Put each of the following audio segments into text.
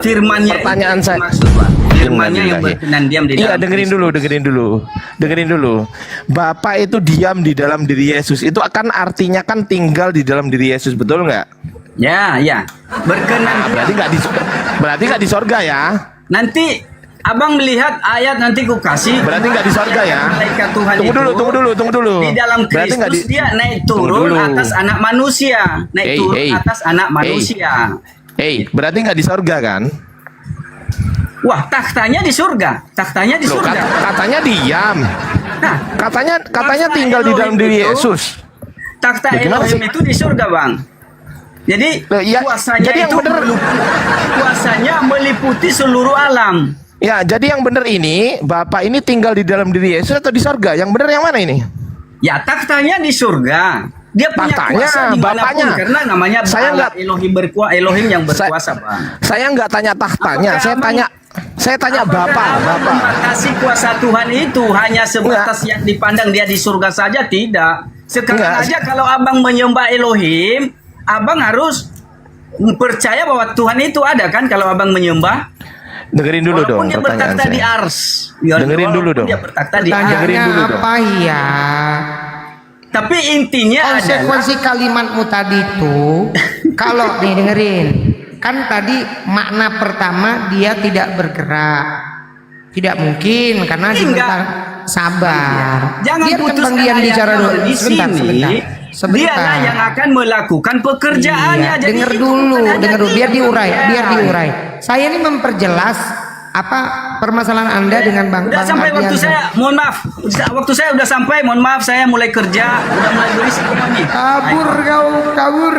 Firmannya Pertanyaan itu saya, maksud, Pak. Firmannya yang berkenan diam di dalam. Iya, dengerin dulu. Bapak itu diam di dalam diri Yesus. Itu akan artinya kan tinggal di dalam diri Yesus, betul nggak? Ya, ya. Berkenan. Berarti nggak di sorga ya? Nanti abang melihat ayat nanti ku kasih. Berarti nggak di sorga ya? Malaikat Tuhan Tunggu dulu. Di dalam Kristus dia naik turun atas anak manusia, atas anak manusia. Berarti nggak di sorga kan? Wah, tahtanya di surga. Loh, katanya diam. Nah, Katanya tinggal di dalam diri Yesus. Takhta Elohim itu di surga, Bang. Jadi kuasanya meliputi seluruh alam. Ya, jadi yang benar ini, Bapak ini tinggal di dalam diri Yesus atau di sorga? Yang benar yang mana ini? Ya, tahtanya di surga. Dia punya kuasa dimanapun, bapaknya. Karena namanya Elohim yang berkuasa, Bang. Saya nggak tanya tahtanya, saya tanya Bapak. Kasih kuasa Tuhan itu hanya sebatas yang dipandang dia di surga saja, tidak. Sekarang aja kalau abang menyembah Elohim, abang harus percaya bahwa Tuhan itu ada kan kalau abang menyembah. Dengerin dulu dong dia pertanyaan bertakhta saya. di ars. Dengerin dulu dong. Dia bertakhta di ars. Pertanyaannya apa ya? Tapi intinya konsekuensi kalimatmu tadi itu kalau nih dengerin, kan tadi makna pertama dia tidak bergerak, tidak mungkin karena diminta sabar. Jangan biarkan putus Bang Dian bicara dulu. di sini. Sebentar. Dialah yang akan melakukan pekerjaannya. Iya, dengar dulu, biar diurai. Saya ini memperjelas apa permasalahan Anda dengan Bang Udah sampai waktu saya, mohon maaf. Waktu saya udah sampai, mohon maaf, saya mulai kerja, udah mulai berisik nih. Kabur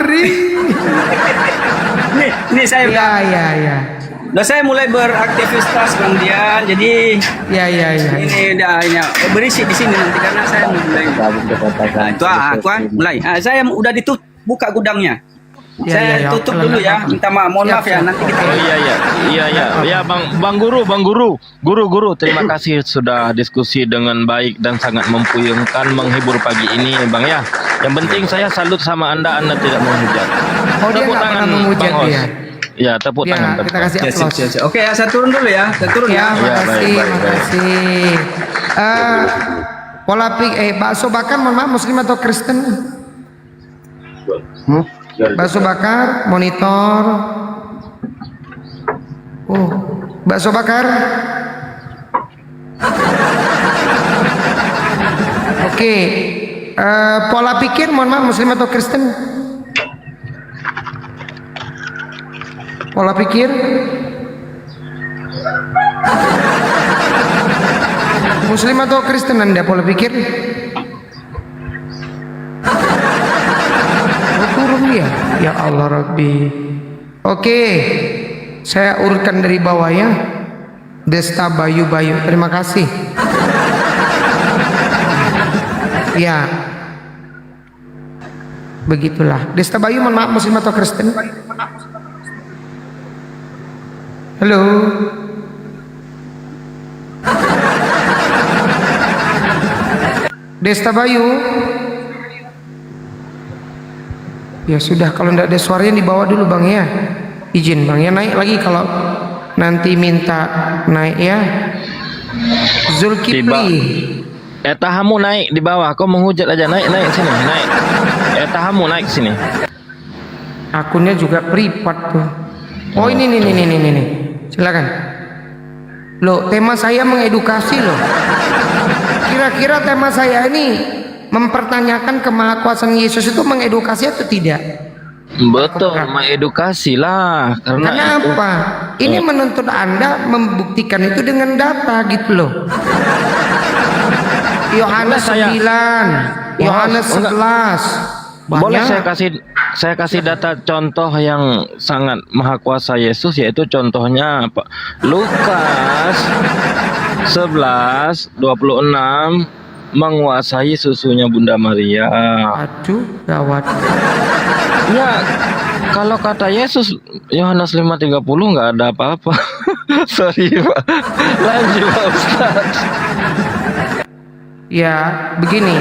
nih saya udah. Ya. Udah saya mulai beraktivitas Bang Dian, jadi ya. Ini udah berisik di sini nanti karena saya mulai. Nah, itu aku mulai. Saya udah ditutup buka gudangnya. Saya tutup dulu ya. Minta maaf, mohon maaf ya. Nanti kita. Iya, Bang Guru, terima kasih sudah diskusi dengan baik dan sangat mempuyungkan, menghibur pagi ini, Bang ya. Yang penting saya salut sama Anda tidak menghujat. Tepuk tangan, Bang Os. Ya, tepuk tangan. Kita kasih aplaus. Oke, saya turun dulu ya. Saya turun ya. Makasih. Pola pikir bakso bakar, mohon maaf, Muslim atau Kristen? Bakso bakar, monitor. Bakso bakar. Oke. Pola pikir, mohon maaf, Muslim atau Kristen? Pola pikir. Muslim atau Kristen Anda pola pikir? Turun dia. Ya Allah Rabbi. Oke. Saya urutkan dari bawah ya. Desta Bayu. Terima kasih. Ya. Begitulah. Desta Bayu, mohon maaf, Muslim atau Kristen? Halo. Desta Bayu. Ya sudah, kalau tidak ada suaranya dibawa dulu Bang ya. Izin Bang ya, naik lagi kalau nanti minta naik ya. Zulkifli. Tahamu naik di bawah, kau menghujat aja, naik sini, naik. Tahamu naik sini. Akunnya juga privat tuh. Oh ini silakan. Loh, tema saya mengedukasi loh. Kira-kira tema saya ini mempertanyakan kemahakuasaan Yesus itu mengedukasi atau tidak? Betul, mengedukasi lah. Karena apa? Ini menuntut Anda membuktikan itu dengan data gitu loh. Yohanes 9, Yohanes 11. Boleh saya kasih data contoh yang sangat maha kuasa Yesus, yaitu contohnya apa? Lukas 11:26 menguasai susunya Bunda Maria. Aduh, gawat. Ya, kalau kata Yesus Yohanes 5:30 nggak ada apa-apa. Sorry Pak. Lanjut Pak Ustaz. Ya, begini.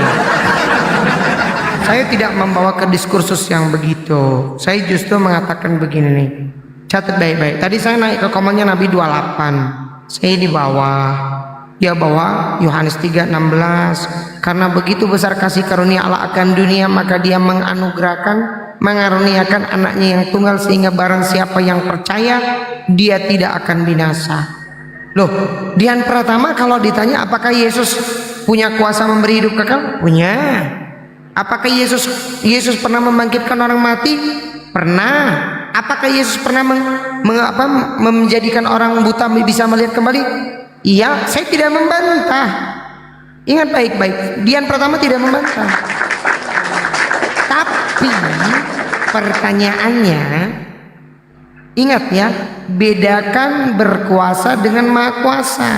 Saya tidak membawa ke diskursus yang begitu. Saya justru mengatakan begini nih. Catat baik-baik. Tadi saya naik ke komennya Nabi 28. Saya di bawah. Dia bawa Yohanes 3:16. Karena begitu besar kasih karunia Allah akan dunia, maka dia mengaruniakan anaknya yang tunggal, sehingga barang siapa yang percaya dia tidak akan binasa. Loh, Dian Pratama kalau ditanya apakah Yesus punya kuasa memberi hidup kekal? Punya. Apakah Yesus pernah membangkitkan orang mati? Pernah. Apakah Yesus pernah menjadikan orang buta bisa melihat kembali? Iya, saya tidak membantah. Ingat baik-baik, Dian Pratama tidak membantah. Tapi pertanyaannya, ingat ya, bedakan berkuasa dengan maha kuasa.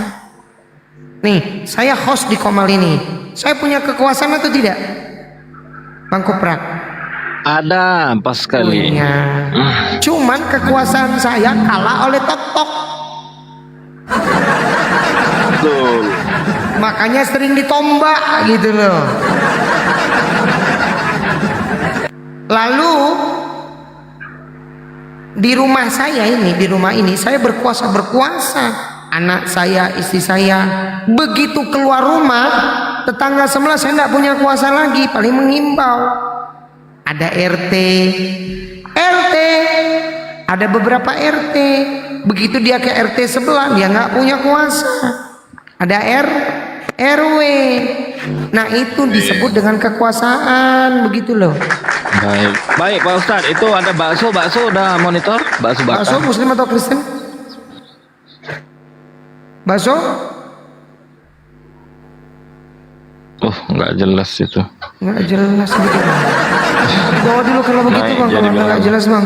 Nih, saya host di Komal ini. Saya punya kekuasaan atau tidak? Bang Kuprak. Ada pas sekali. Punya. Cuman kekuasaan saya kalah oleh tok-tok. Betul. Makanya sering ditombak gitu loh. Lalu di rumah ini saya berkuasa. Anak saya, istri saya, begitu keluar rumah, tetangga sebelah saya tidak punya kuasa lagi, paling mengimbau. Ada RT, ada beberapa RT. Begitu dia ke RT sebelah, dia nggak punya kuasa. Ada RW. Nah itu disebut dengan kekuasaan, begitu loh. Baik Pak Ustadz, itu ada bakso udah monitor, bakso Bakso bakar. Muslim atau Kristen? Bakso? Oh, nggak jelas itu. Nggak jelas gitu bang. Bawa dulu kalau begitu Naik bang, jadi kalau nggak berapa? jelas bang.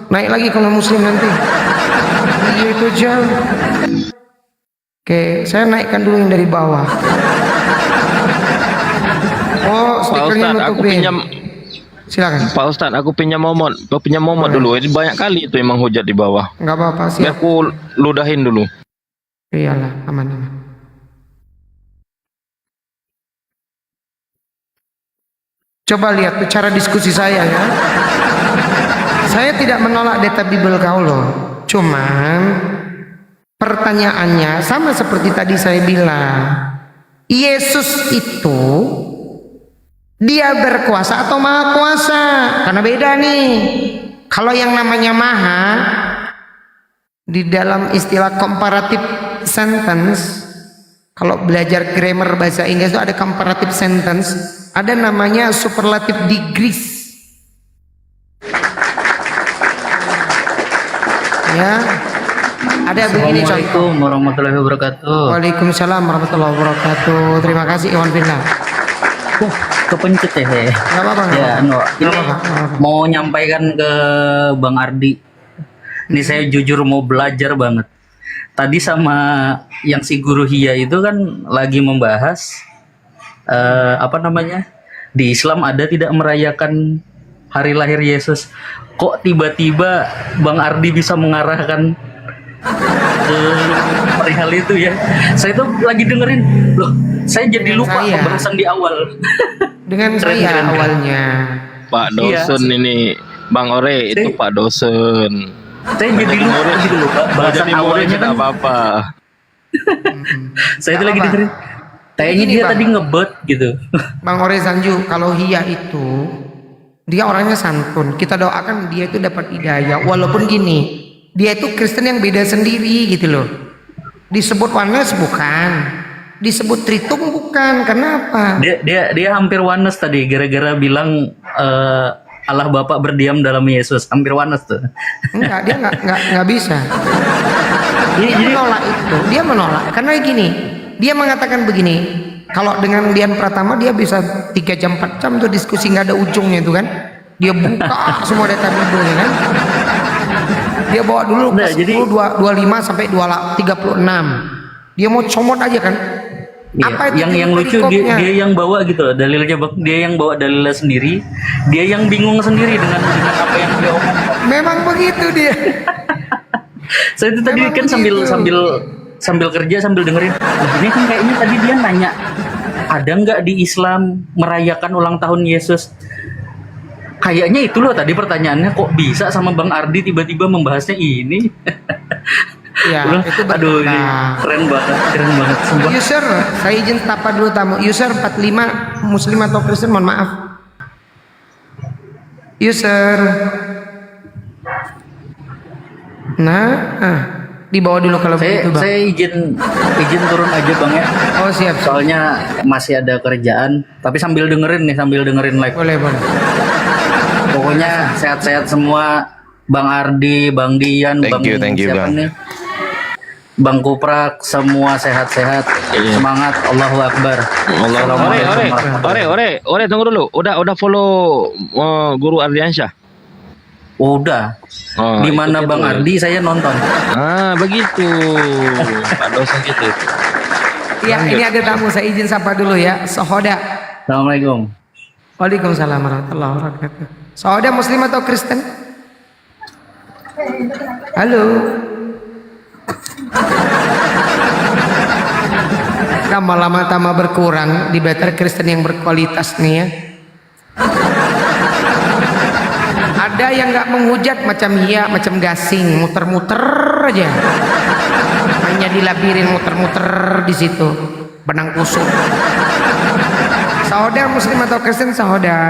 Naik lagi kalau Muslim nanti. Iya itu jauh. Oke, saya naikkan dulu yang dari bawah. Oh, Pak stikernya Ustadz, aku nutupin. pinjam. Silakan. Pak Ustadz, aku pinjam momot dulu. Ini banyak kali itu yang menghujat di bawah. Nggak apa-apa Biar siap. aku ludahin dulu. Iyalah, aman. Coba lihat cara diskusi saya ya. Saya tidak menolak data Bible kau loh. Cuman pertanyaannya sama seperti tadi saya bilang. Yesus itu dia berkuasa atau maha kuasa? Karena beda nih. Kalau yang namanya maha di dalam istilah comparative sentence, kalau belajar grammar bahasa Inggris itu ada comparative sentence, ada namanya superlative degrees. Ya, ada begini contoh. Assalamualaikum warahmatullahi wabarakatuh. Waalaikumsalam warahmatullahi wabarakatuh. Terima kasih Iwan Firna. Kepencet ya saya. Gak apa-apa. Ya, Nggak ini apa-apa, nggak apa-apa. mau nyampaikan ke Bang Ardi. Ini saya jujur mau belajar banget. Tadi sama yang si guru Hia itu kan lagi membahas apa namanya? Di Islam ada tidak merayakan hari lahir Yesus. Kok tiba-tiba Bang Ardi bisa mengarahkan ke perihal itu ya? Saya tuh lagi dengerin, loh, saya jadi Dengan lupa saya. pembahasan di awal. Dengan Keren, saya keren. awalnya. Pak Iya. Dosen ini, Bang Ore itu Saya- Pak Dosen. Saya jadi lupa gitu loh, Pak. Bahasan Jadi murid awalnya tidak kan apa-apa. saya tuh Nggak lagi apa-apa. dengerin. Kayaknya Gini, dia Bang. tadi ngebet gitu. Bang Ore Zanju, kalau Hia itu dia orangnya santun. Kita doakan dia itu dapat hidayah. Walaupun gini, dia itu Kristen yang beda sendiri gitu loh. Disebut oneness bukan, disebut tritum bukan. Kenapa? Dia hampir oneness tadi gara-gara bilang Allah Bapa berdiam dalam Yesus. Hampir oneness tuh. Enggak, dia nggak bisa. Dia Jadi menolak itu. Dia menolak karena gini. Dia mengatakan begini. Kalau dengan Dian Pratama dia bisa 3 jam 4 jam tuh diskusi nggak ada ujungnya itu kan. Dia buka semua data Bible ya kan. Dia bawa dulu Nah, ke 10, 25 sampai 36. Dia mau comot aja kan. iya, Apa itu yang lucu perikopnya? dia yang bawa gitu loh dalilnya, Bang. Dia yang bawa dalilnya sendiri. Dia yang bingung sendiri dengan apa yang dia omongkan. Memang begitu dia. Saya itu tadi Memang kan begitu. sambil kerja sambil dengerin. Nah, ini kan kayaknya tadi dia nanya, ada nggak di Islam merayakan ulang tahun Yesus? kayaknya itu loh tadi pertanyaannya, kok bisa sama Bang Ardi tiba-tiba membahasnya ini. Ya, Udah, itu aduh ini berkah. keren banget sumpah. User, saya izin tapa dulu tamu. User 45 Muslim atau Kristen, mohon maaf. User. Nah, dibawa dulu kalau begitu, Bang. Saya izin turun aja Bang ya. Oh, siap. Soalnya masih ada kerjaan, tapi sambil dengerin live. Boleh. Pokoknya sehat-sehat semua, Bang Ardi, Bang Dian, Thank you, siapa Bang. nih? Bang Kuprak, semua sehat-sehat. Semangat, Allahu Akbar. Ore, tunggu dulu. Udah follow Guru Ardiansyah. Udah. Oh, Di mana itu Bang tuh. Ardi saya nonton. Ah, begitu. Pak dosen gitu. Ya, ini ada tamu, saya izin sapa dulu ya. Sahoda. Assalamualaikum. Waalaikumsalam warahmatullahi wabarakatuh. Sahoda Muslim atau Kristen? Halo. Lama-lama tambah berkurang, di better Kristen yang berkualitas nih ya. Ada yang nggak menghujat macam Hia, macam Gasing, muter-muter aja. Hanya dilabirin muter-muter di situ, benang kusut. Saudara Muslim atau Kristen, saudara?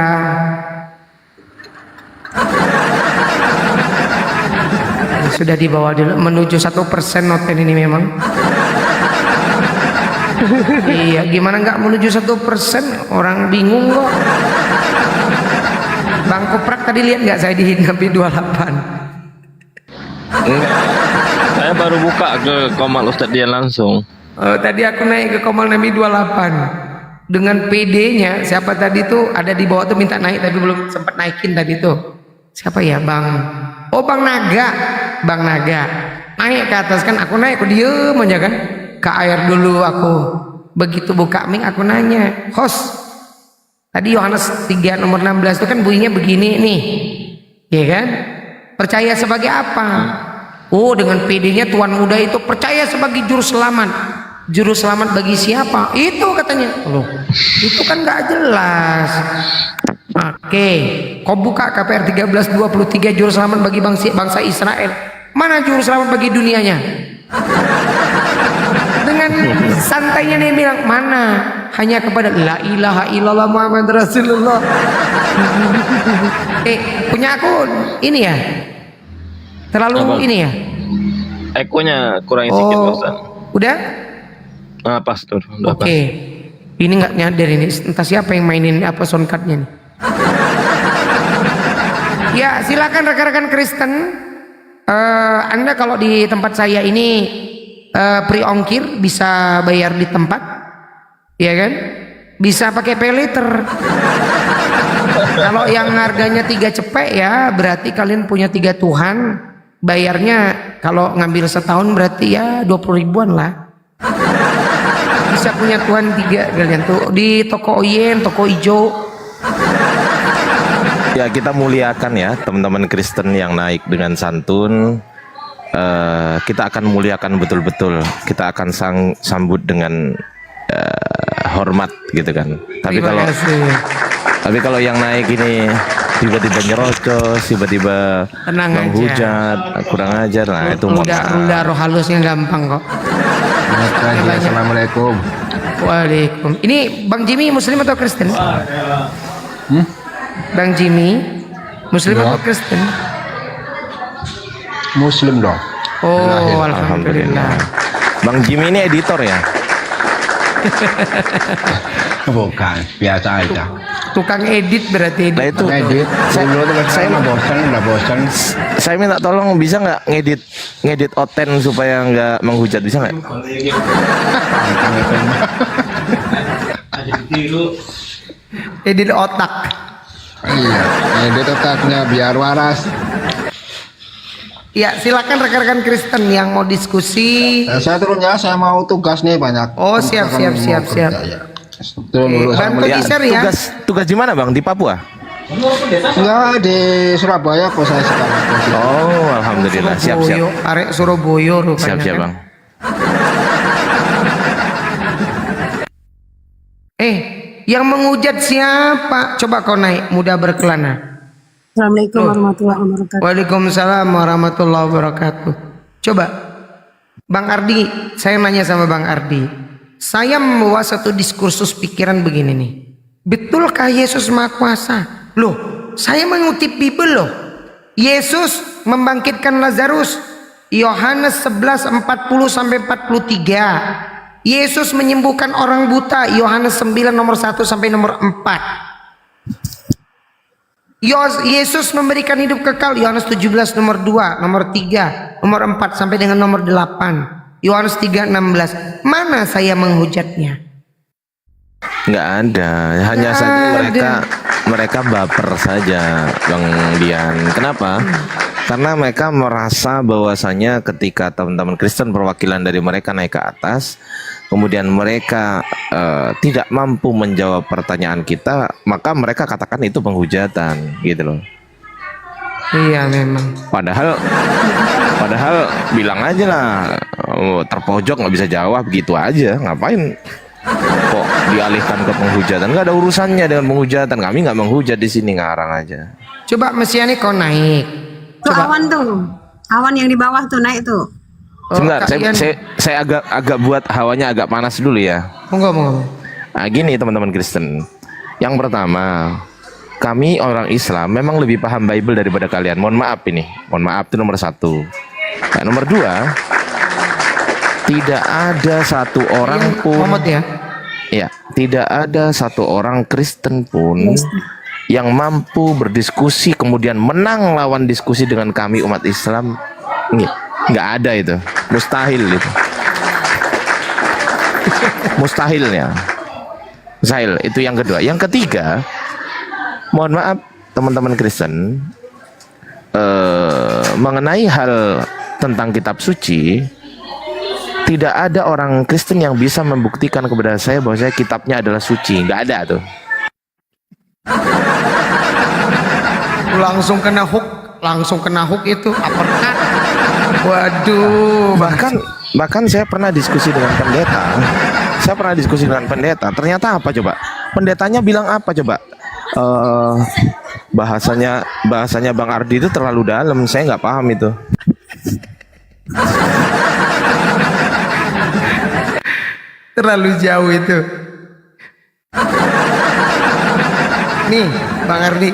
Sudah dibawa dulu menuju 1% noten ini memang. Iya, gimana nggak menuju 1%? Orang bingung kok. Bang Kuprak tadi lihat nggak saya dihinapi 28? Enggak. Saya baru buka ke Komal Ustadz Dian langsung. Oh, tadi aku naik ke Komal Nabi 28 dengan PD-nya. Siapa tadi tuh ada di bawah tuh minta naik tapi belum sempat naikin tadi tuh. Siapa ya, Bang? Oh, Bang Naga. Bang Naga naik ke atas kan, aku naik, aku diem aja kan, ke air dulu aku. Begitu buka mic aku nanya, host, tadi Yohanes 3 nomor 16 itu kan bunyinya begini nih, ya kan? Percaya sebagai apa? Oh, dengan PD-nya Tuan Muda itu percaya sebagai juru selamat. Juru selamat bagi siapa? Itu katanya. Loh, itu kan nggak jelas. Oke, kau buka KPR 1323 juru selamat bagi bangsa Israel. Mana juru selamat bagi dunianya? Dengan santainya dia bilang, mana? Hanya kepada la ilaha illallah Muhammad Rasulullah. Punya aku ini ya? Terlalu Apa? Ini ya? Ekonya kurang sedikit, Ustaz. Udah? Ah, pas tuh. Udah Oke. Ini nggak nyadar ini. Entah siapa yang mainin apa soundcardnya nih. Ya, silakan rekan-rekan Kristen. Anda kalau di tempat saya ini pre-ongkir bisa bayar di tempat, ya kan? Bisa pakai pay later. Kalau yang harganya 3 cepek ya berarti kalian punya 3 Tuhan. Bayarnya kalau ngambil setahun berarti ya 20 ribuan lah. Bisa punya Tuhan 3 kalian tuh di toko Oyen, toko ijo. Ya, kita muliakan ya teman-teman Kristen yang naik dengan santun. Kita akan muliakan betul-betul. Kita akan sambut dengan hormat gitu kan. Tapi kalau yang naik ini tiba-tiba nyerocos, tiba-tiba Tenang menghujat, kurang ajar, nah itu Runda roh halusnya gampang kok. Assalamualaikum. Waalaikumsalam. Ini Bang Jimmy Muslim atau Kristen? Bang Jimmy Muslim atau Kristen? Muslim dong. Oh, alhamdulillah. Bang Jimmy ini editor ya? Bukan, biasa aja. Tukang edit berarti. Nah itu Edit. Dulu tuh saya mah udah bosan. saya minta tolong bisa nggak ngedit oten supaya nggak menghujat, bisa nggak? Edit otak. Iya, edit otaknya biar waras. Ya, silakan rekan-rekan Kristen yang mau diskusi. Saya turun ya, saya mau tugas nih banyak. Oh, siap. Mau kerja, ya. Turun dulu saya Bantu melihat. di-share ya. Tugas di mana Bang? Di Papua? Enggak, di Surabaya kok saya sekarang. Oh, alhamdulillah. Siap. Arek Surabaya rupanya. Siap kan. Bang. Yang menghujat siapa? Coba kau naik, muda berkelana. Assalamualaikum warahmatullahi wabarakatuh. Waalaikumsalam warahmatullahi wabarakatuh. Coba Bang Ardi, saya nanya sama Bang Ardi. Saya membawa satu diskursus pikiran begini nih. Betulkah Yesus Maha Kuasa? Loh, saya mengutip Bible loh. Yesus membangkitkan Lazarus. Yohanes 11:40 sampai 43. Yesus menyembuhkan orang buta. Yohanes 9 nomor 1 sampai nomor 4. Yesus memberikan hidup kekal. Yohanes 17 nomor 2, nomor 3, nomor 4 sampai dengan nomor 8. Yohanes 3:16. Mana saya menghujatnya? Nggak ada, hanya Nggak saja ada. mereka baper saja, Bang Dian. Kenapa? Karena mereka merasa bahwasanya ketika teman-teman Kristen perwakilan dari mereka naik ke atas, kemudian mereka tidak mampu menjawab pertanyaan kita, maka mereka katakan itu penghujatan, gitu loh. Iya memang. Padahal bilang aja lah, terpojok nggak bisa jawab gitu aja, ngapain kok dialihkan ke penghujatan? Nggak ada urusannya dengan penghujatan. Kami nggak menghujat di sini, ngarang aja. Coba Mesiani kau naik. Tuh awan tuh. Awan yang di bawah tuh naik tuh. Sebentar, Kak Ian. saya agak buat hawanya agak panas dulu ya. Monggo. Nah, gini teman-teman Kristen. Yang pertama, kami orang Islam memang lebih paham Bible daripada kalian. Mohon maaf ini. Mohon maaf itu nomor 1. Nah, nomor 2, tidak ada satu orang pun. Muhammad ya. Ya, tidak ada satu orang Kristen pun yang mampu berdiskusi kemudian menang lawan diskusi dengan kami umat Islam. Nggak ada itu, mustahil itu, mustahilnya. Mustahil itu yang kedua. Yang ketiga, mohon maaf teman-teman Kristen, mengenai hal tentang kitab suci, tidak ada orang Kristen yang bisa membuktikan kepada saya bahwa saya kitabnya adalah suci. Nggak ada tuh. Langsung kena hook itu uppercut. Waduh. Bahkan saya pernah diskusi dengan pendeta. Ternyata apa coba? Pendetanya bilang apa coba? Bahasanya Bang Ardi itu terlalu dalam. Saya nggak paham itu. Terlalu jauh itu. Nih, Bang Ardi.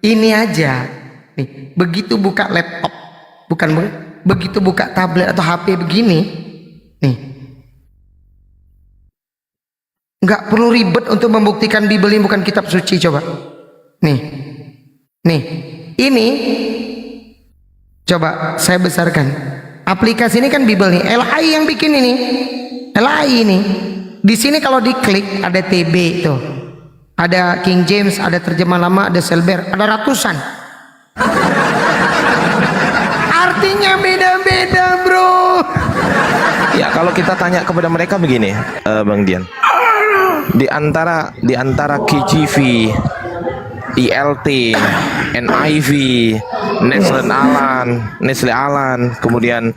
Ini aja. Nih, begitu buka laptop, begitu buka tablet atau HP begini, nih. Nggak perlu ribet untuk membuktikan Bible ini bukan kitab suci, coba. Nih. Ini coba saya besarkan. Aplikasi ini kan Bible nih. LI yang bikin ini. LI ini. Di sini kalau diklik ada TB tuh. Ada King James, ada terjemah lama, ada Selber, ada ratusan. Artinya beda-beda, bro. Ya kalau kita tanya kepada mereka begini, Bang Dian, di antara KJV, ILT, NIV, Nestle Aland, kemudian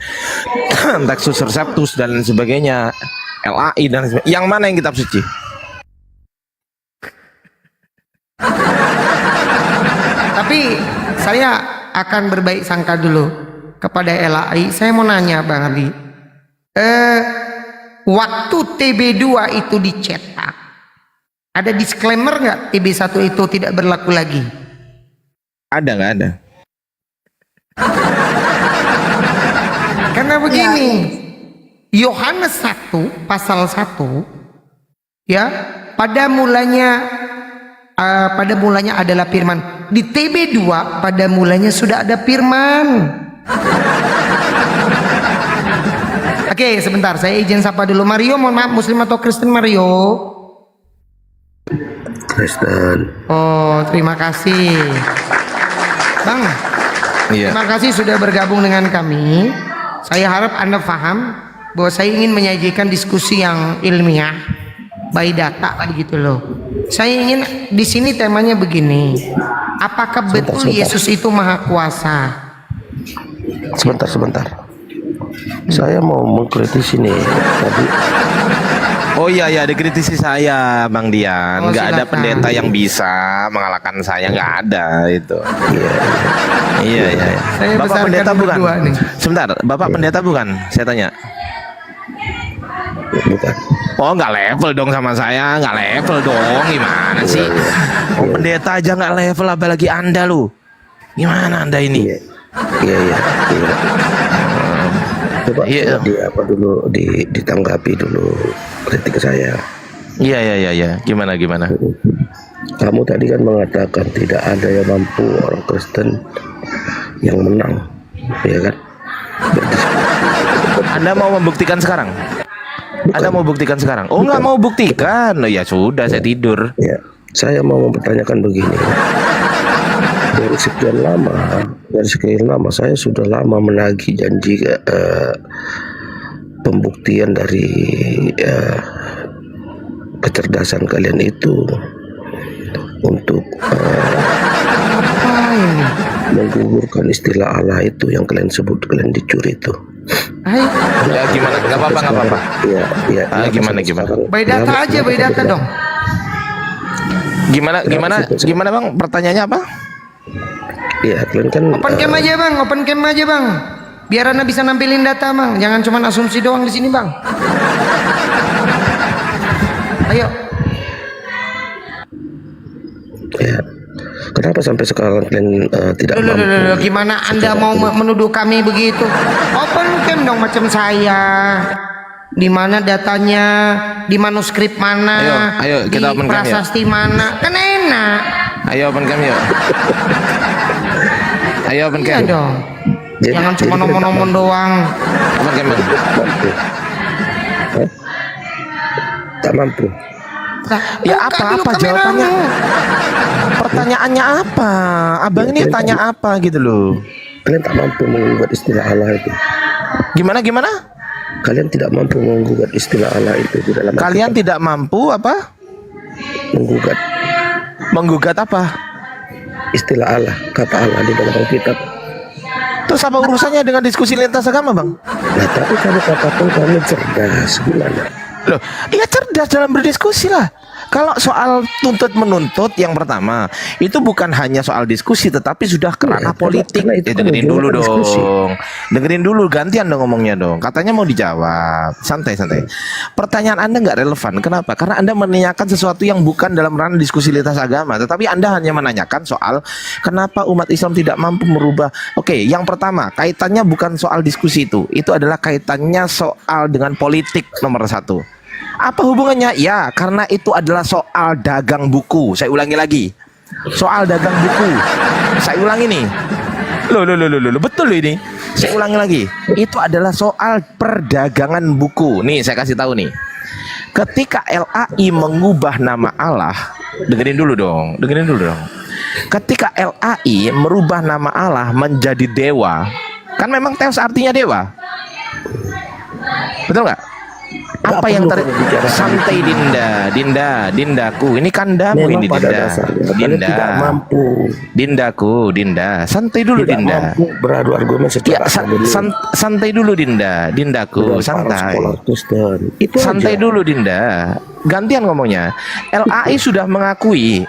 Textus Receptus dan sebagainya, LAI dan sebagainya, yang mana yang kitab suci? Tapi saya akan berbaik sangka dulu kepada LAI. Saya mau nanya Bang Adi, waktu TB2 itu dicetak, ada disclaimer nggak TB1 itu tidak berlaku lagi? Ada nggak ada? Karena begini, Yohanes 1 pasal 1 ya, pada mulanya adalah firman. Di TB2 pada mulanya sudah ada firman. Oke, sebentar saya izin sapa dulu Mario. Mohon maaf, Muslim atau Kristen Mario? Kristen. Oh, terima kasih Bang. Iya. Terima kasih sudah bergabung dengan kami. Saya harap Anda paham bahwa saya ingin menyajikan diskusi yang ilmiah, by data begitu loh. Saya ingin di sini temanya begini. Apakah betul Yesus itu Maha Kuasa? Sebentar. Saya mau mengkritisi nih. Tadi Oh iya ya, dikritisi saya, Bang Dian. Oh, Nggak ada silakan. pendeta yang bisa mengalahkan saya, nggak ada itu. Iya, iya. Iya. Saya Bapak besarkan pendeta bukan? berdua nih. Sebentar, Bapak pendeta bukan? Saya tanya. Bukan. Oh, nggak level dong sama saya, nggak level dong. Gimana sih? Oh, pendeta aja nggak level, apalagi Anda lu. Gimana Anda ini? Iya. Iya, iya. Iya. Coba Iya. di apa dulu ditanggapi dulu kritik saya. Iya, iya, iya, iya. Gimana, gimana? Kamu tadi kan mengatakan tidak ada yang mampu orang Kristen yang menang, ya kan? Anda mau membuktikan sekarang? Anda mau buktikan sekarang? Oh, nggak mau buktikan. Oh ya sudah, saya tidur. Ya, saya mau mempertanyakan begini. Dari sekian lama saya sudah lama menagih janji pembuktian dari kecerdasan kalian itu untuk Apa ini? menggugurkan istilah Allah itu yang kalian sebut kalian dicuri itu. Hai, Ya gimana? Nggak apa-apa, nggak apa-apa. Iya, iya. Ah, gimana, gimana? by data aja, by data dong. Gimana Bang? Pertanyaannya apa? Iya, kalian kan Open cam aja bang, open cam aja bang. Biar anda bisa nampilin data bang. Jangan cuma asumsi doang di sini bang. Ayo. ya. Kenapa sampai sekarang kalian tidak Loh, mampu? gimana anda mau menuduh kami begitu? Open cam dong macam saya. Di mana datanya? Di manuskrip mana? Ayo, kita open di cam, ya. prasasti mana? Kan enak. Ayo open cam yuk. Ayo open Iya cam. dong. Jadi- Jangan cuma jadi nomor-nomor doang. Open cam. Bang. Mampu. Hah? Tak mampu. Lah, Ya buka apa dulu apa jawabannya? kameramu. Pertanyaannya apa? Abang ini tanya apa gitu loh. Kalian tak mampu menggugat istilah Allah itu. Gimana gimana? Kalian tidak mampu menggugat istilah Allah itu di dalam Kalian tidak mampu apa? menggugat Menggugat apa? istilah Allah, kata Allah di dalam Alkitab. Terus apa urusannya dengan diskusi lintas agama, Bang? Nah, tapi kamu katakan kamu cerdas, gimana? Loh, iya cerdas dalam berdiskusi lah. Kalau soal tuntut menuntut yang pertama itu bukan hanya soal diskusi tetapi sudah kerana politik. karena itu Dengerin kan dulu menjawab dong. diskusi. Dengerin dulu, gantian dong ngomongnya dong. Katanya mau dijawab. Santai-santai. Pertanyaan Anda nggak relevan. Kenapa? Karena Anda menanyakan sesuatu yang bukan dalam ranah diskusi lintas agama, tetapi Anda hanya menanyakan soal kenapa umat Islam tidak mampu merubah. Oke, yang pertama kaitannya bukan soal diskusi itu. Itu adalah kaitannya soal dengan politik nomor satu. Apa hubungannya? Ya, karena itu adalah soal dagang buku. Saya ulangi lagi. Soal dagang buku. Saya ulangi nih. Loh, betul loh ini. Saya ulangi lagi. Itu adalah soal perdagangan buku. Nih, saya kasih tahu nih. Ketika LAI mengubah nama Allah, dengerin dulu dong. Ketika LAI merubah nama Allah menjadi dewa, kan memang Theos artinya dewa. Betul nggak? Apa yang santai Dindaku, ini kandamu Memang ini pada Dinda. dasarnya kalian tidak mampu, Dinda, santai dulu tidak Dinda. mampu beradu argumen Ya, secara akademis. santai dulu Dindaku, Dengan para santai. sekolah Kristen. Itu Santai aja. dulu Dinda. Gantian ngomongnya. LAI sudah mengakui,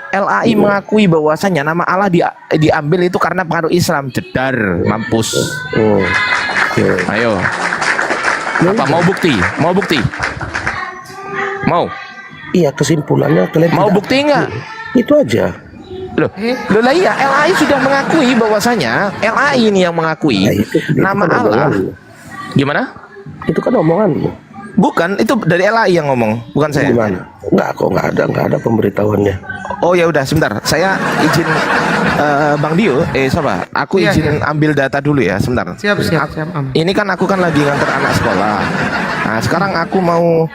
bahwasanya nama Allah diambil itu karena pengaruh Islam. Jedar, mampus. Oh, Ayo. Apa mau bukti? Mau? iya, kesimpulannya kalian Mau tidak bukti nggak? Itu aja. Loh lah iya, LAI sudah mengakui bahwasanya LAI ini yang mengakui Nah, itu nama kan Allah. omonganmu. Gimana? Itu kan omonganmu. Bukan, itu dari LAI yang ngomong, bukan saya. Gimana? Enggak ada pemberitahuannya. Oh ya udah, sebentar. Saya izin Bang Dio, siapa? Aku Iya, izin ambil data dulu ya, sebentar. Siap. Am. Ini kan aku kan lagi nganter anak sekolah. Nah, sekarang aku mau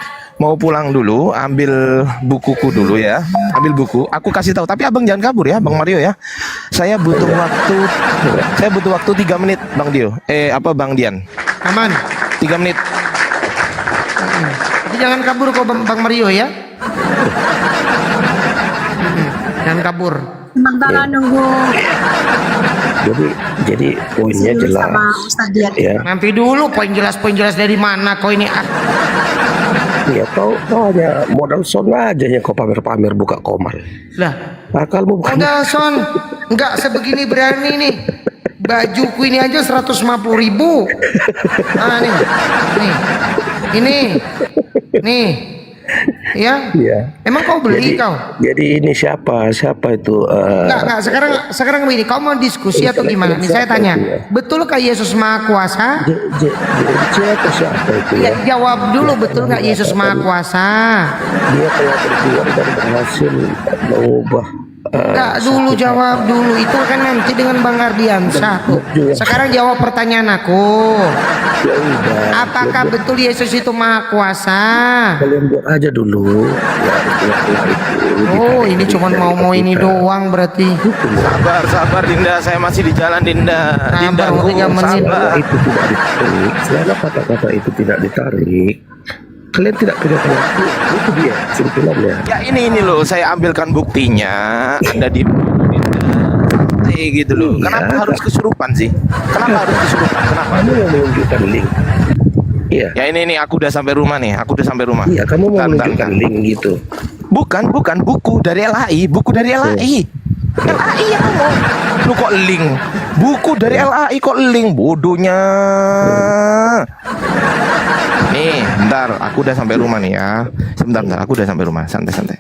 pulang dulu, ambil bukuku dulu ya. Ambil buku, aku kasih tahu. Tapi Abang jangan kabur ya, Bang Mario ya. Saya butuh waktu 3 menit, Bang Dio. Bang Dian. Aman. 3 menit. Tapi jangan kabur kok Bang Mario ya. Jangan kabur. Sementara nunggu Jadi poinnya sini jelas. sama Ustadz Dian. Ya. Nanti dulu poin jelas dari mana kau ini? Ya kau hanya modal son aja yang kau pamer-pamer buka komal. Lah, Akalmu bukan. enggak son, enggak sebegini berani nih. Bajuku ini aja 150.000. Ah nih, ya. Iya. Emang kau beli kau? Jadi ini siapa itu? Enggak. Sekarang begini, kau mau diskusi atau gimana? Nih saya tanya, betulkah Yesus Maha Kuasa? Siapa itu Ya, ya? jawab dulu, betul nggak Yesus Maha Kuasa? Dia telah berjuang dan berhasil mengubah. Enggak, dulu jawab dulu. Itu kan nanti dengan Bang Ardiansyah tuh. Sekarang jawab pertanyaan aku. Ya udah. Apakah betul Yesus itu Maha Kuasa? Kalian buat aja dulu. Ya, itu. Oh, ini cuma mau ini doang berarti. Sabar Dinda, saya masih di jalan Dinda. Sabar, Dindaku, 3 menit. sabar. Itu tidak ditarik. Selama kata-kata itu tidak ditarik, kalian tidak punya pelaku. Itu dia simpulannya. Ya ini loh, saya ambilkan buktinya. Anda di gitu loh. Iya. Kenapa harus kesurupan sih? Kenapa harus kesurupan? Kenapa? Kamu yang menunjukkan link. Iya. Ya ini aku udah sampai rumah nih. Aku udah sampai rumah. Iya, kamu mau Bentar, menunjukkan bentar. link gitu. Bukan buku dari LAI, LAI yang ngomong. Lu kok link? Buku dari LAI kok link? Bodohnya. Nih, bentar, aku udah sampai rumah nih ya. Sebentar, aku udah sampai rumah. Santai.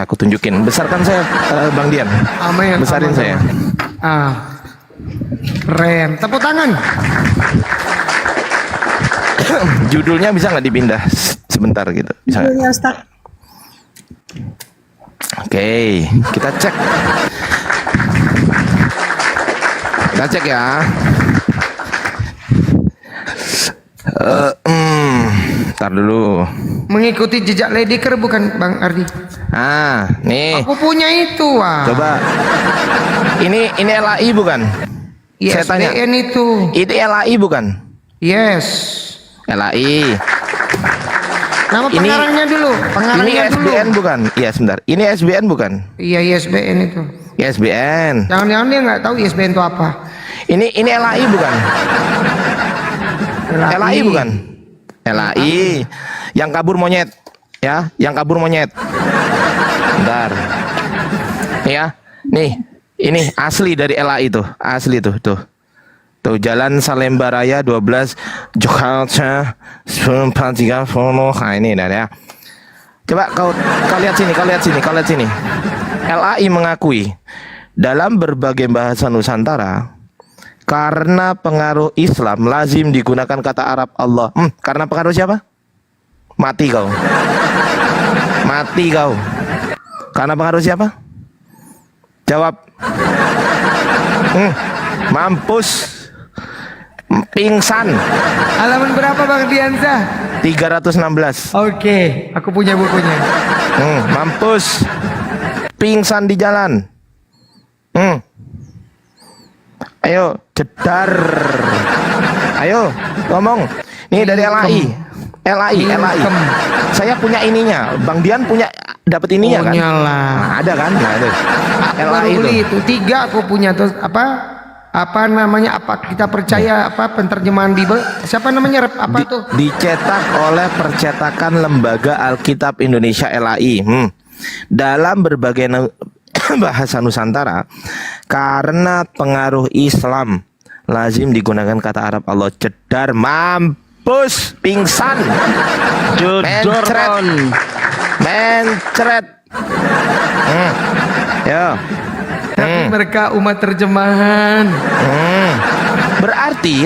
Aku tunjukin. Besarkan saya, Bang Dian. Amin. Besarin saya. Keren. Tepuk tangan. Judulnya bisa nggak dipindah sebentar gitu? Bisa nggak? Ya Ustaz. Oke, kita cek. Kita cek ya. Ntar dulu. Mengikuti jejak Ledeker bukan Bang Ardi? Nih. Aku punya itu, wah. Coba. Ini LAI bukan? Saya tanya. ISBN itu. Ini LAI bukan? Yes. LAI. Nama Ini- pengarangnya dulu. Ini Pengarangnya dulu. SBN bukan? Iya, sebentar. Ini SBN bukan? Iya, ISBN itu. ISBN. Jangan-jangan dia nggak tahu ISBN itu apa. Ini LAI bukan? LAI bukan? LAI. Yang kabur monyet. Ya, yang kabur monyet. Bentar. Nih ya. Nih, ini asli dari LAI tuh. Asli tuh. Tuh Jalan Salemba Raya 12 Jakarta 1430. Nah ini dan ya. Coba kau lihat sini. LAI mengakui dalam berbagai bahasa Nusantara karena pengaruh Islam lazim digunakan kata Arab Allah. Karena pengaruh siapa? Mati kau. Karena pengaruh siapa? Jawab. Mampus. Pingsan. Halaman berapa Bang Diansyah? 316. Oke, aku punya bukunya. Mampus. Pingsan di jalan. Ayo, jedar. Ayo, ngomong. Ini dari LAI. Saya punya ininya. Bang Dian punya dapat ininya kan? Punya lah. Ada kan? Nah, ada. Baru LAI beli itu. itu 3 aku punya tuh apa namanya, apa kita percaya apa penterjemahan Bible, siapa namanya apa tuh Dicetak oleh Percetakan Lembaga Alkitab Indonesia LAI. Dalam berbagai bahasa Nusantara karena pengaruh Islam lazim digunakan kata Arab Allah. Jedar, mampus, pingsan, mencret. Yo. tapi mereka umat terjemahan. Berarti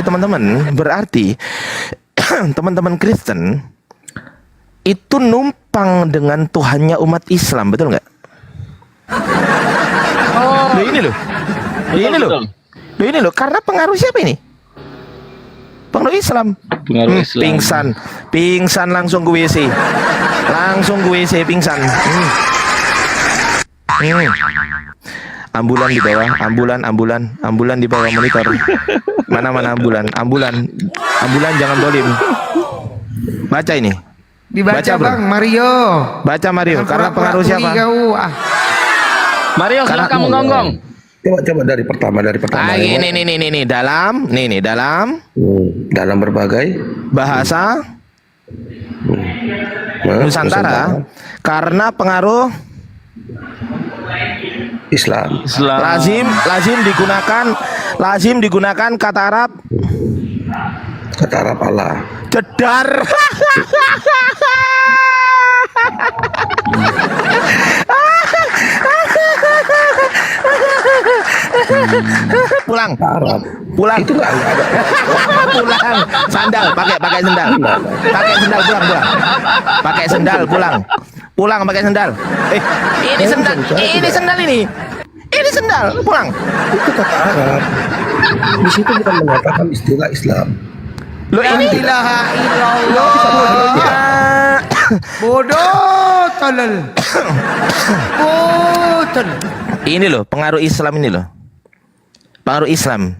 teman-teman Kristen itu numpang dengan Tuhannya umat Islam, betul nggak? Ini loh, karena pengaruh siapa ini? Pengaruh Islam. Pengaruh Islam. Pingsan langsung ke WC. Pingsan. Ambulan di bawah, ambulan di bawah monitor. Mana ambulan jangan dolim. Baca ini. Dibaca Baca, bro. Bang Mario. Baca Mario, Jangan karena pura-pura pengaruh siapa? tuli kau. Mario, silakan menggonggong. Coba dari pertama. Ini dalam Dalam berbagai bahasa Nusantara karena pengaruh Islam. Islam. lazim digunakan kata Arab Kata Arab Allah. jedar. Pulang. Arab. Pulang. Itu nggak ada. Pulang. Sandal, pakai sendal. Pakai sendal pulang. Pakai sendal pulang. Pulang pakai sendal. Ini sendal. Ini sendal ini. Ini sendal, pulang. Itu kata Arab. Di situ bukan mengatakan istilah Islam. Lo ini ilaha illallah. Bodoh tolol. Bodoh. ini loh, pengaruh Islam ini loh. Pengaruh Islam.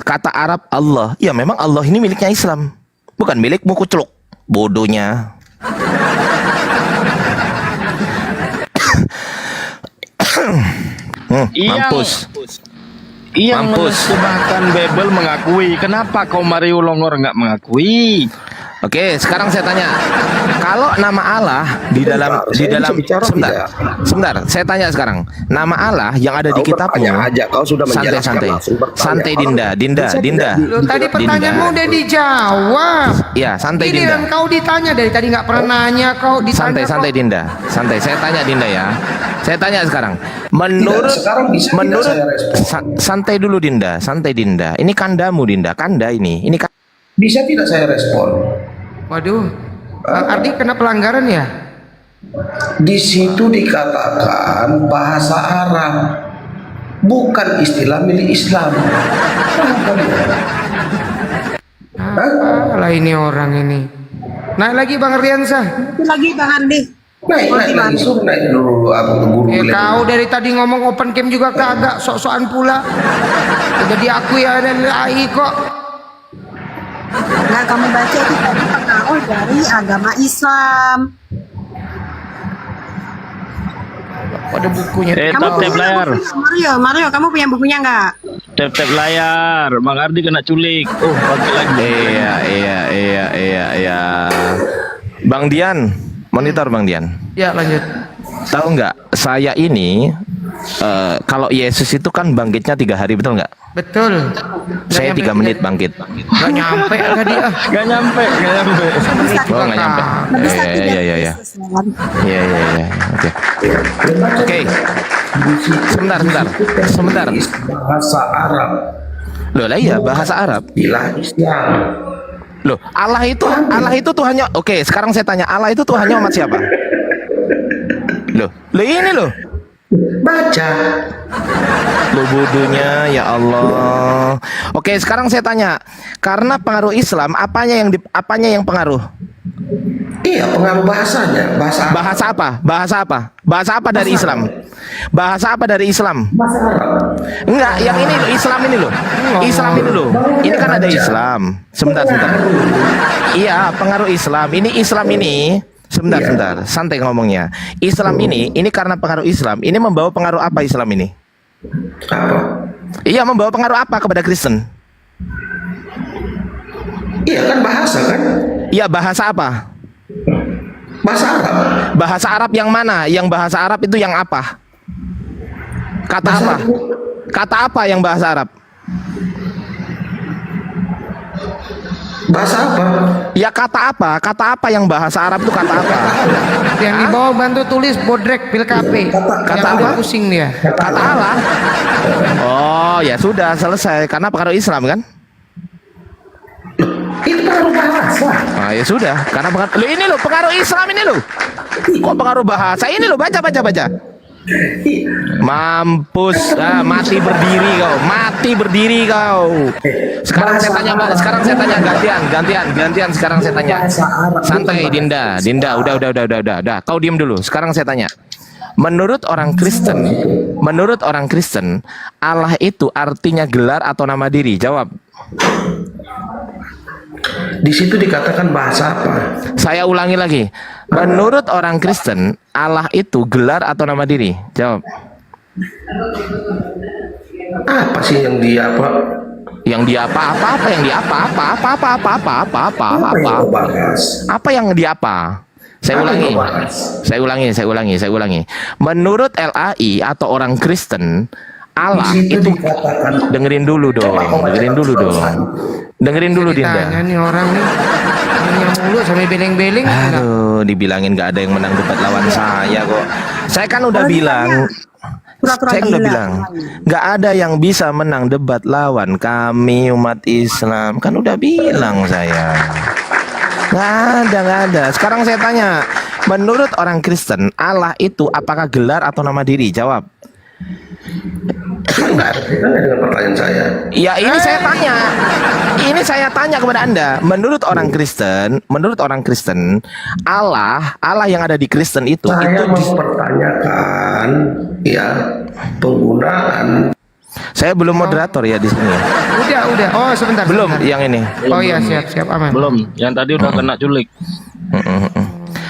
Kata Arab Allah. Ya memang Allah ini miliknya Islam. Bukan milikmu kucluk. Bodohnya. Mampus. Yang Mampus. menerjemahkan Bible mengakui. Kenapa kau Mario Longor nggak mengakui? Oke, sekarang saya tanya. Kalau nama Allah di dalam Saya bisa bicara sebentar, saya tanya sekarang. Nama Allah yang ada di Kau kitabmu. bertanya aja, kau sudah menjelaskan Santai, langsung bertanya. santai Dinda. Lo tadi pertanyaanmu udah dijawab. Ya, santai Ini Dinda. kan kau ditanya dari tadi nggak pernah nanya kau ditanya. Santai Dinda. Santai. Saya tanya Dinda ya. Saya tanya sekarang. Menurut sekarang bisa tidak saya respon? santai dulu Dinda. Santai Dinda. Ini kandamu Dinda. Kanda ini. Ini Bisa tidak saya respon? Waduh, Bang Ardi kena pelanggaran ya? Di situ dikatakan bahasa Arab, bukan istilah milik Islam. Apalah ini orang ini. Naik lagi Bang Riansah. Itu lagi Bang Andi. Naik lagi, suruh naik dulu guru. Kau dari tadi ngomong open camp juga kagak, sok-sokan pula. Udah diakui ada AI kok. Nah, kamu baca itu tadi pengaruh dari agama Islam. Ada bukunya. Kamu Tap layar. Mario, kamu punya bukunya nggak? Tap layar. Bang Ardi kena culik. Oh, bagi lagi. Iya. Bang Dian, monitor Bang Dian. Ya lanjut. Tahu nggak? Saya ini kalau Yesus itu kan bangkitnya 3 hari, betul nggak? Betul. Saya 3 menit bangkit. Gak nyampe kan dia. Gak nyampe. Oh nggak nyampe. Iya. Oke. Sebentar. Bahasa Arab. Loh lah iya bahasa Arab. Istilah Islam. Loh Allah itu tuh hanya. Oke, sekarang saya tanya, Allah itu tuh hanya umat siapa? Loh ini loh. Baca. Lo bodohnya ya Allah. Oke, sekarang saya tanya, karena pengaruh Islam, apanya yang pengaruh? Iya, pengaruh bahasanya. Bahasa Arab. Bahasa apa dari Islam? Bahasa apa dari Islam? Bahasa Arab. Enggak, yang ini loh, Islam ini loh. Islam ini loh. Ini kan ada Islam. Sebentar. Iya, pengaruh Islam. Ini Islam ini. Sebentar. Santai ngomongnya. Islam ini karena pengaruh Islam. Ini membawa pengaruh apa Islam ini? Apa? Iya, membawa pengaruh apa kepada Kristen? Iya kan bahasa kan? Iya, bahasa apa? Bahasa Arab. Bahasa Arab yang mana? Yang bahasa Arab itu yang apa? Kata apa? Kata apa yang bahasa Arab? Bahasa apa? Ya kata apa? Kata apa yang bahasa Arab itu kata apa? Yang di bawah bantu tulis bodrek pil KP. Kata Yang udah apa? pusing dia. Kata Allah. Oh ya sudah selesai karena pengaruh Islam kan? Itu pengaruh bahasa. Ah ya sudah karena pengaruh. Loh, ini loh pengaruh Islam ini loh. Kok pengaruh bahasa ini loh baca. Mampus, mati berdiri kau. Sekarang saya tanya gantian. Sekarang saya tanya. Santai Dinda, udah. Kau diam dulu. Sekarang saya tanya. Menurut orang Kristen, Allah itu artinya gelar atau nama diri? Jawab. Di situ dikatakan bahasa apa? Saya ulangi lagi. Menurut orang Kristen, Allah itu gelar atau nama diri? Jawab. Apa sih yang dia apa? Yang di apa yang di apa apa yang di apa? Saya ulangi. Menurut LAI atau orang Kristen, Allah itu dengerin dulu dong. Dengerin dulu Dinda. Tanya nih orang nih. Nanya mulu sampai beleng-beleng. Aduh, dibilangin gak ada yang menang debat lawan saya kok. Saya kan udah bilang. Saya udah bilang, nggak ada yang bisa menang debat lawan kami umat Islam. Kan udah bilang saya. Nggak ada. Sekarang saya tanya, menurut orang Kristen, Allah itu apakah gelar atau nama diri? Jawab. Enggak dengan pertanyaan saya. Ya ini saya tanya. Ini saya tanya kepada Anda. Menurut orang Kristen, Allah yang ada di Kristen itu Saya mempertanyakan ya penggunaan. Saya belum moderator ya di sini. Udah. Oh, sebentar. Belum sebentar. yang ini. Oh iya, siap aman. Belum. Yang tadi udah kena culik.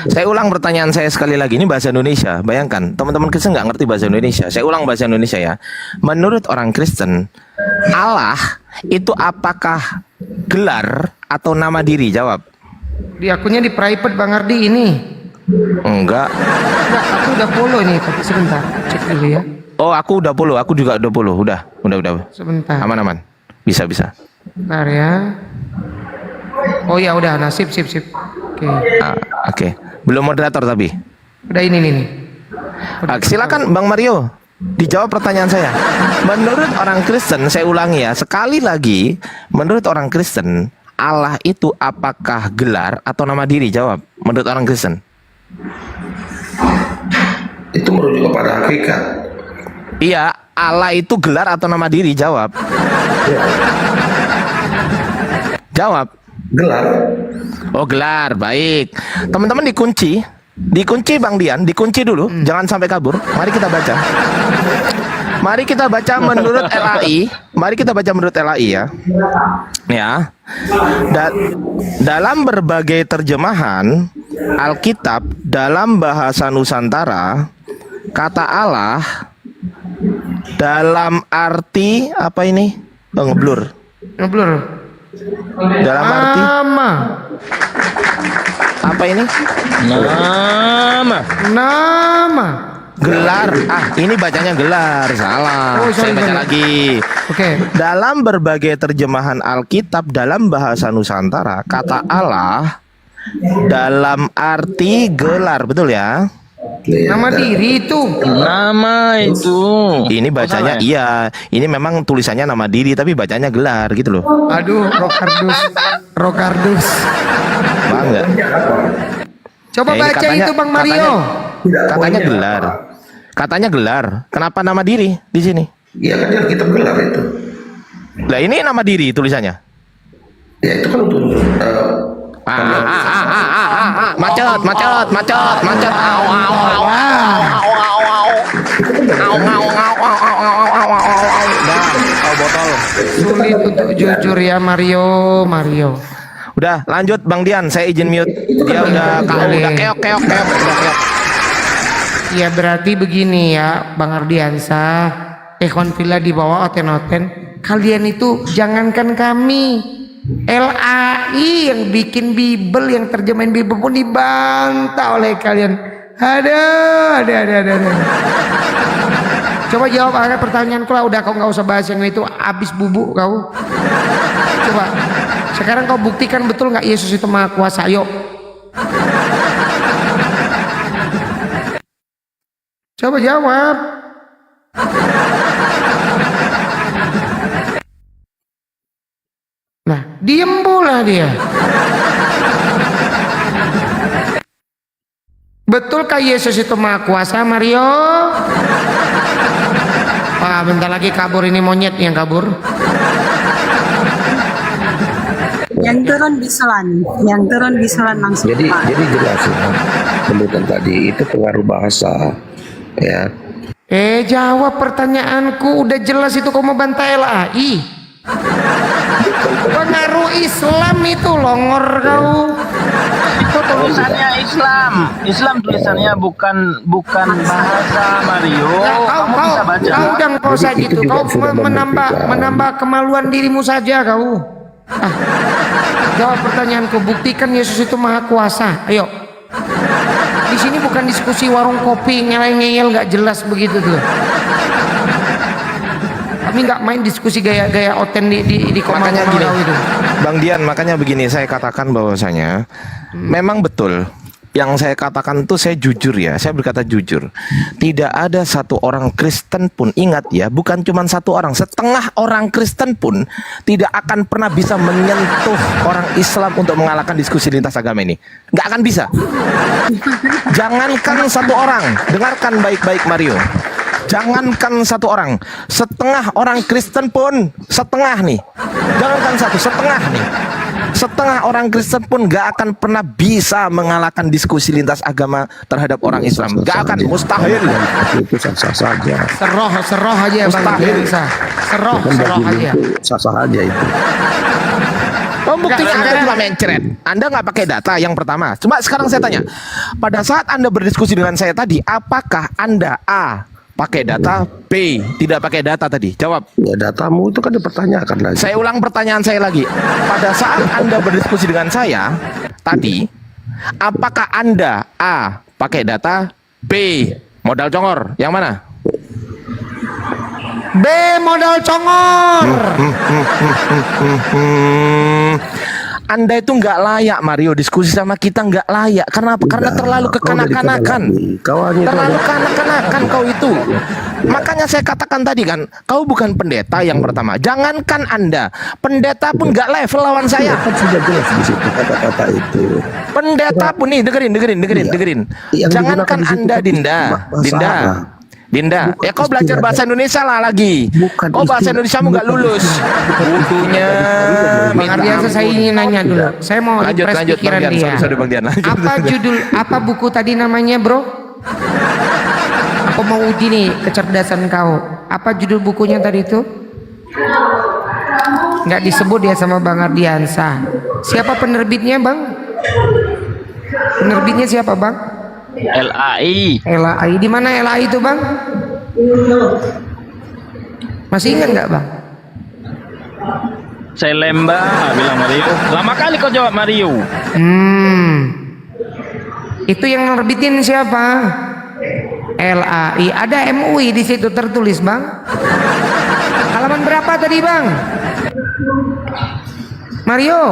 Saya ulang pertanyaan saya sekali lagi. Ini bahasa Indonesia. Bayangkan, teman-teman Kristen nggak ngerti bahasa Indonesia. Saya ulang bahasa Indonesia ya. Menurut orang Kristen, Allah itu apakah gelar atau nama diri? Jawab. Di akunnya di private Bang Ardi ini. Enggak. Enggak, aku udah follow nih, tapi sebentar. Cek dulu ya. Oh, aku udah follow. Aku juga udah follow. Udah. Sebentar. Aman. Bisa. Bentar ya. Oh ya udah, sip. Oke. Oke. Belum moderator tapi. Udah ini nih. Silakan Bang Mario. Dijawab pertanyaan saya. Menurut orang Kristen, saya ulangi ya, sekali lagi, menurut orang Kristen, Allah itu apakah gelar atau nama diri? Jawab. Menurut orang Kristen. Itu merujuk kepada hakikat. Iya, Allah itu gelar atau nama diri? Jawab. Jawab. Gelar. Oh, gelar. Baik. Teman-teman dikunci Bang Dian, dikunci dulu, jangan sampai kabur. Mari kita baca menurut LAI. Ya. Ya. Dalam berbagai terjemahan Alkitab dalam bahasa Nusantara, kata Allah dalam arti apa ini? Oh, ngeblur. Dalam arti apa ini? Nama. Gelar. Ini bacanya gelar. Salah. Oh, Saya baca lagi. Oke. Dalam berbagai terjemahan Alkitab dalam bahasa Nusantara, kata Allah dalam arti gelar, betul ya? Nama diri itu. Nama itu. Ini bacanya iya. Ini memang tulisannya nama diri tapi bacanya gelar gitu loh. Aduh, Rokardus. Paham nggak? Coba Ya, ini baca katanya- itu Bang Mario. Katanya gelar. Kenapa nama diri di sini? Iya kan dia kitab gelar itu. Lah ini nama diri tulisannya. Ya itu kan untuk Macet. Botol. Sulit untuk jujur ya Mario. Udah lanjut Bang Dian, saya izin mute. Dia udah keok. Ya berarti begini ya Bang Ardiansa, Ikhwan Villa di bawah oten-oten. Kalian itu jangankan kami, LAI yang bikin Bible, yang terjemahin Bible pun dibantah oleh kalian. Ada. Coba jawab pertanyaanku lah. Udah, kau nggak usah bahas yang itu, habis bubuk kau. Coba sekarang kau buktikan betul nggak Yesus itu Maha Kuasa. Ayo. Coba jawab. Nah, diem pula dia. Betulkah Yesus itu Maha Kuasa, Mario? Wah, bentar lagi kabur ini monyet yang kabur. Yang turun bisulan langsung. jadi jelas ya. Pendudukan tadi itu pengaruh bahasa ya. Jawab pertanyaanku. Udah jelas itu kau mau bantah LAI. Pengaruh Islam itu longor kau. Kau tulisannya Islam. Islam tulisannya bukan bahasa Mario. Nah, Kamu bisa baca. kau dan kau saja Itu itu. juga Kau sudah menambah kemaluan dirimu saja kau. Ah, jawab pertanyaanku. Buktikan Yesus itu maha kuasa. Ayo. Di sini bukan diskusi warung kopi ngeyel-ngeyel nggak jelas begitu tuh. Kami nggak main diskusi gaya-gaya oten di Makanya gini, Komando itu. Bang Dian, makanya begini saya katakan bahwasanya memang betul yang saya katakan tuh, saya jujur ya, saya berkata jujur. Tidak ada satu orang Kristen pun, ingat ya, bukan cuma satu orang, setengah orang Kristen pun tidak akan pernah bisa menyentuh orang Islam untuk mengalahkan diskusi lintas agama ini. Nggak akan bisa. Jangankan satu orang, dengarkan baik-baik Mario. Jangankan satu orang, setengah orang Kristen pun, setengah nih, jangankan satu, setengah nih, setengah orang Kristen pun gak akan pernah bisa mengalahkan diskusi lintas agama terhadap orang Islam. Gak akan, mustahil. Itu sah-sah saja. Seroh aja Bang Mustahil. Biansa. Seroh Bagimu aja. itu sah-sah aja itu. Pembuktinya Anda cuma mencret. Anda nggak pakai data yang pertama. Cuma sekarang saya tanya, pada saat Anda berdiskusi dengan saya tadi, apakah Anda A pakai data, B tidak pakai data tadi? Jawab. Ya datamu itu kan dipertanyakan lagi. Saya ulang pertanyaan saya lagi. Pada saat Anda berdiskusi dengan saya tadi, apakah Anda A pakai data, B modal congor? Yang mana? B modal congor. Anda itu nggak layak, Mario, diskusi sama kita nggak layak. Karena apa? Karena terlalu kekanak-kanakan. Terlalu kanak-kanakan kau itu. Makanya saya katakan tadi kan, kau bukan pendeta yang pertama. Jangankan Anda, pendeta pun nggak level lawan saya. Kan sudah jelas di situ kata-kata itu. Pendeta pun nih, dengerin. Yang Jangankan digunakan di situ Anda, kan bahasa Arab. Dinda, Bukan ya kau belajar istilah. bahasa Indonesia lah lagi. Bukan Kau bahasa istilah. Indonesiamu nggak lulus. Bukunya. Bang Ardiansa, saya ingin nanya dulu. Saya mau impress Lanjut, pikiran Bang Dian. dia. Sorry, Bang Dian. Lanjut. Apa buku tadi namanya, bro? Aku mau uji nih kecerdasan kau. Apa judul bukunya tadi itu? Nggak disebut ya sama Bang Ardiansa. Siapa penerbitnya, Bang? Penerbitnya siapa, Bang? LAI. LAI. Di mana LAI itu, Bang? Masih ingat nggak, Bang? Saya Lembah, bilang Mario. Lama kali kau jawab Mario. Itu yang nerbitin siapa? LAI. Ada MUI di situ tertulis, Bang. Halaman berapa tadi, Bang? Mario.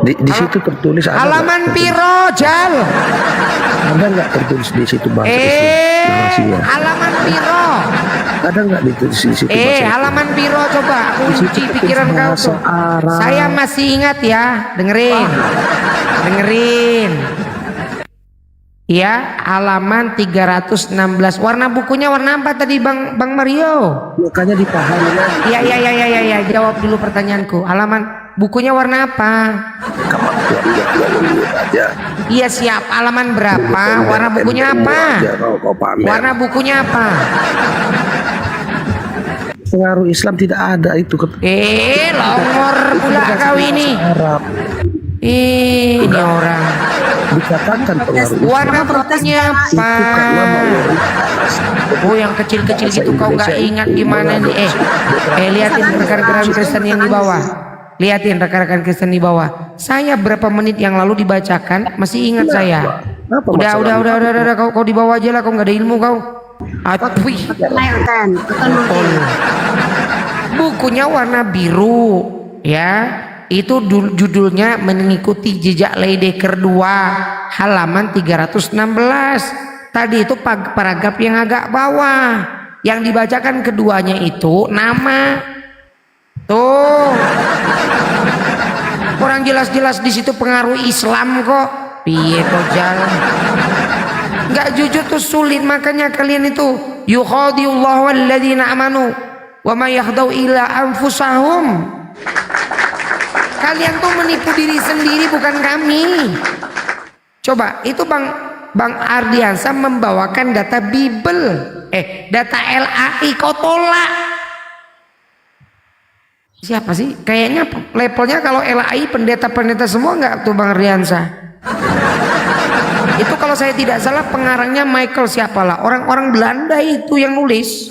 Di situ tertulis ada Halaman piro, Jal? Ada nggak tertulis di situ bahasa Islam? Narasinya? Halaman piro? Ada nggak ditulis di situ bahasa Islam? Halaman piro coba aku Di situ uji tertulis pikiran kau bahasa tuh. Arab. Saya masih ingat ya, dengerin. Ya, halaman 316. Warna bukunya warna apa tadi, Bang Mario? Makanya dipahami lagi. Ya, jawab dulu pertanyaanku. Halaman bukunya warna apa? Kamu aja. Iya, siap. Halaman berapa? Warna bukunya apa? Kau pamer. Warna bukunya apa? Pengaruh Islam tidak ada itu. Longor pula kau ini. Arab Ini orang. dikatakan pengaruh Islam. Warna bukunya apa? Itu karena mayoritas. Oh, yang kecil-kecil gitu kau nggak ingat gimana nih? Liatin rekan-rekan Kristen yang di bawah. Liatin rekan-rekan Kristen di bawah. Saya berapa menit yang lalu dibacakan, masih ingat saya. Apa Udah, masalahnya? kau di bawah aja lah, kau nggak ada ilmu kau. Atwih. Naik Utan mungkin. Bukunya warna biru, ya. Itu judulnya mengikuti jejak Leidecker 2 halaman 316. Tadi itu paragraf yang agak bawah. Yang dibacakan keduanya itu nama. Tuh. Orang jelas-jelas di situ pengaruh Islam kok. Piye kok jalan. Enggak jujur tuh sulit, makanya kalian itu yukhadiullahu walladzina amanu wa ma yakhdau illa anfusahum. Kalian tuh menipu diri sendiri, bukan kami. Coba itu Bang Ardiansa membawakan data Bible, data LAI kau tolak. Siapa sih? Kayaknya levelnya kalau LAI pendeta-pendeta semua nggak tuh Bang Riansa? Itu kalau saya tidak salah pengarangnya Michael siapalah, orang-orang Belanda itu yang nulis.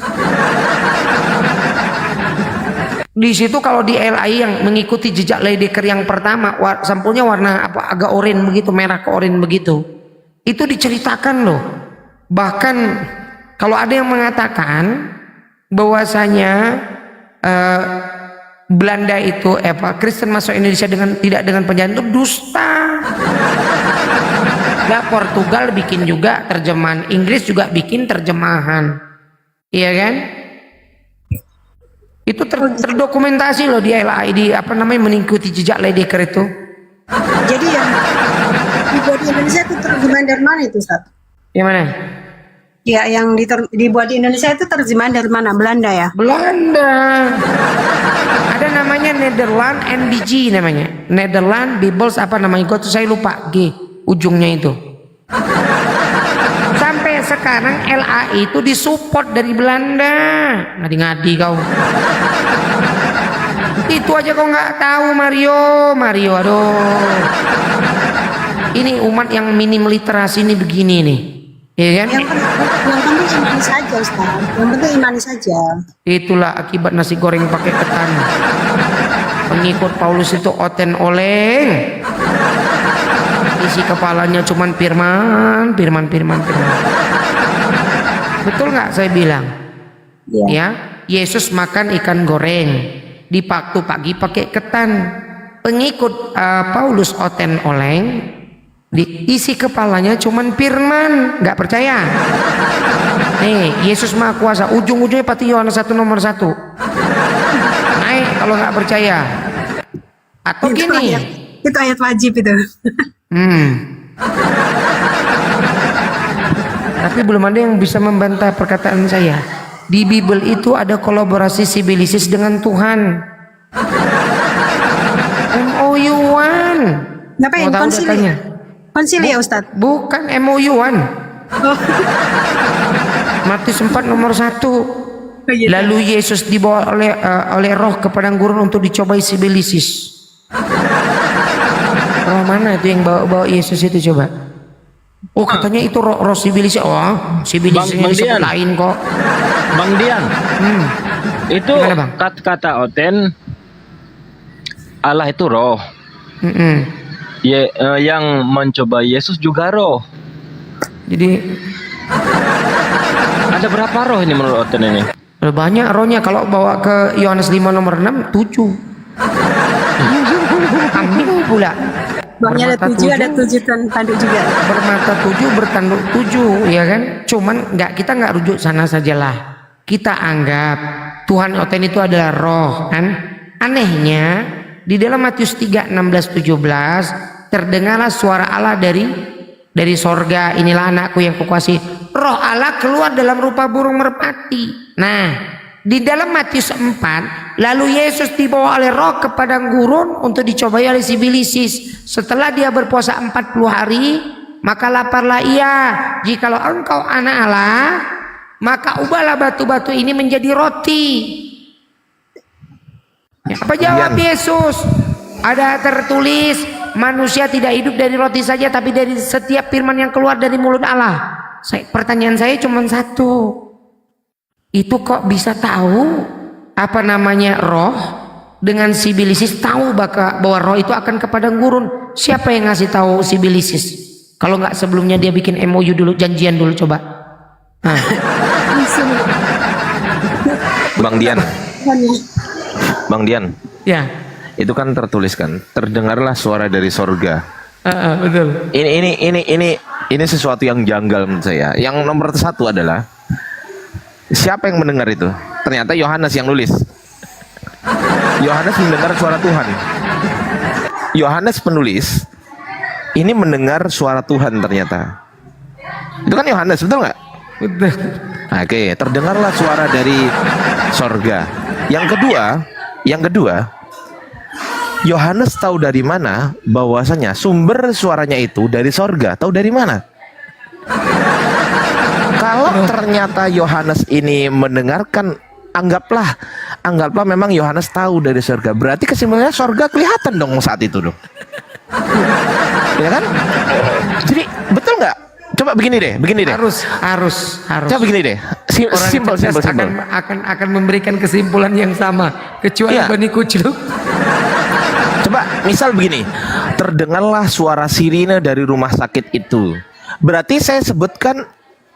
Di situ kalau di LAI yang mengikuti jejak Lydekker yang pertama, sampulnya warna apa agak oranye begitu, merah ke oranye begitu. Itu diceritakan loh. Bahkan kalau ada yang mengatakan bahwasanya Belanda itu Kristen masuk Indonesia tidak dengan penjajahan itu dusta. Nah, Portugal bikin juga terjemahan, Inggris juga bikin terjemahan, iya kan? Itu terdokumentasi loh di LAI, di mengikuti jejak Lydekker itu. Jadi yang dibuat di Indonesia itu terjemahan dari mana itu, Ustaz? Yang mana? Ya, yang dibuat di Indonesia itu terjemahan dari mana? Belanda ya? Belanda. Ada namanya Nederland NBG namanya. Nederland Bibles apa namanya? Saya lupa G ujungnya itu. Sampai sekarang LAI itu disupport dari Belanda. Ngadi-ngadi kau. Itu aja kau nggak tahu Mario, aduh. Ini umat yang minim literasi ini begini nih. Ya kan? Yang penting imani saja, Ustaz. Yang penting imani saja. Itulah akibat nasi goreng pakai ketan. Pengikut Paulus itu oten oleng. Isi kepalanya cuman firman. Betul nggak saya bilang? Ya, Yesus makan ikan goreng di waktu pagi pakai ketan. Pengikut Paulus oten oleng. Diisi kepalanya cuman firman, nggak percaya? Nih, Yesus Maha Kuasa, ujung-ujungnya pati Yohanes 1 nomor 1. Naik kalau nggak percaya. Atau Itu gini. itu ayat wajib itu. Tapi belum ada yang bisa membantah perkataan saya. Di Bible itu ada kolaborasi sibilisis dengan Tuhan. MOU-an. Ngapain? Mau tahu Konsili? datanya? Konsili ya, Ustaz? Bukan MOU-an. Matius 4 nomor 1. Gitu. Lalu Yesus dibawa oleh roh ke padang gurun untuk dicobai sibilisis. Roh mana itu yang bawa Yesus itu coba? Oh, katanya itu roh sibilisis. Oh, sibilisisnya disebut lain kok. Bang Dian, itu Gimana, Bang? kata Oten, Allah itu roh. Yang mencoba Yesus juga roh. Jadi Ada berapa roh ini menurut Oten ini? banyak rohnya. Kalau bawa ke Yohanes 5 nomor 6, 7. Amin pula. Rohnya ada 7, ada 7 tanduk juga. Bermata 7, bertanduk 7, ya kan? Cuman kita nggak rujuk sana sajalah. Kita anggap Tuhan Oten itu adalah roh, kan? Anehnya di dalam Matius 3, 16, 17 terdengarlah suara Allah dari sorga, inilah anakku yang kukasihi. Roh Allah keluar dalam rupa burung merpati. Nah, di dalam Matius 4, lalu Yesus dibawa oleh roh ke padang gurun untuk dicobai oleh si bilisis. Setelah dia berpuasa 40 hari, maka laparlah ia. Jikalau engkau anak Allah, maka ubahlah batu-batu ini menjadi roti. Apa jawab Yesus? Ada tertulis, manusia tidak hidup dari roti saja, tapi dari setiap firman yang keluar dari mulut Allah. Pertanyaan saya cuma satu. Itu kok bisa tahu roh dengan si bilisis tahu bahwa roh itu akan ke padang gurun? Siapa yang ngasih tahu si bilisis? Kalau nggak sebelumnya dia bikin MOU dulu, janjian dulu coba. Nah. Bang Dian. Ya. Itu kan tertulis kan, terdengarlah suara dari sorga. Betul. Ini sesuatu yang janggal menurut saya. Yang nomor 1 adalah siapa yang mendengar itu? Ternyata Yohanes yang nulis. Yohanes mendengar suara Tuhan. Yohanes penulis ini mendengar suara Tuhan ternyata. Itu kan Yohanes, betul nggak? Betul. Oke, terdengarlah suara dari sorga. Yang kedua, Yohanes tahu dari mana bahwasanya sumber suaranya itu dari sorga. Tahu dari mana? Kalau ternyata Yohanes ini mendengarkan anggaplah memang Yohanes tahu dari surga. Berarti kesimpulannya surga kelihatan dong saat itu dong. Ya kan? Jadi betul nggak? Coba begini deh. Harus. Coba begini deh. Orang Simpel. cerdas akan memberikan kesimpulan yang sama kecuali Iya. Bani Kucluk. Coba misal begini, terdengarlah suara sirine dari rumah sakit itu. Berarti saya sebutkan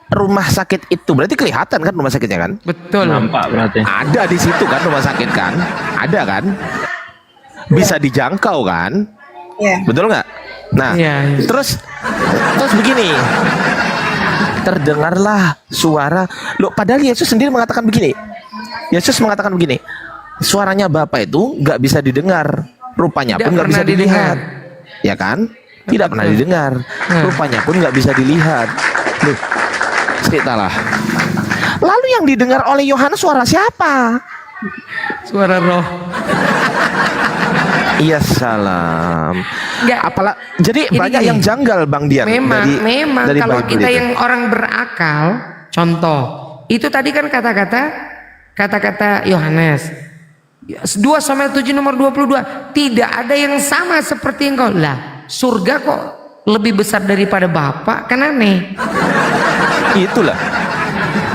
rumah sakit itu, berarti kelihatan kan rumah sakitnya kan? Betul. Nampak berarti. Ada di situ kan rumah sakit kan? Ada kan? Bisa dijangkau kan? Iya. Betul nggak? Nah, Iya. terus begini, terdengarlah suara. Loh, padahal Yesus sendiri mengatakan begini. Suaranya Bapa itu nggak bisa didengar, rupanya Tidak pun nggak bisa pernah dilihat, ya kan? Tidak pernah didengar, rupanya pun nggak bisa dilihat. Loh, ceritalah. Lalu yang didengar oleh Yohanes suara siapa? Suara roh. Iya salam. Nggak. Jadi Ini banyak gini. yang janggal Bang Dian. Memang dari kalau Bible kita itu. yang orang berakal, contoh itu tadi kan kata-kata Yohanes 2-7 nomor 22 tidak ada yang sama seperti engkau lah. Surga kok lebih besar daripada Bapa, kan aneh. Itulah.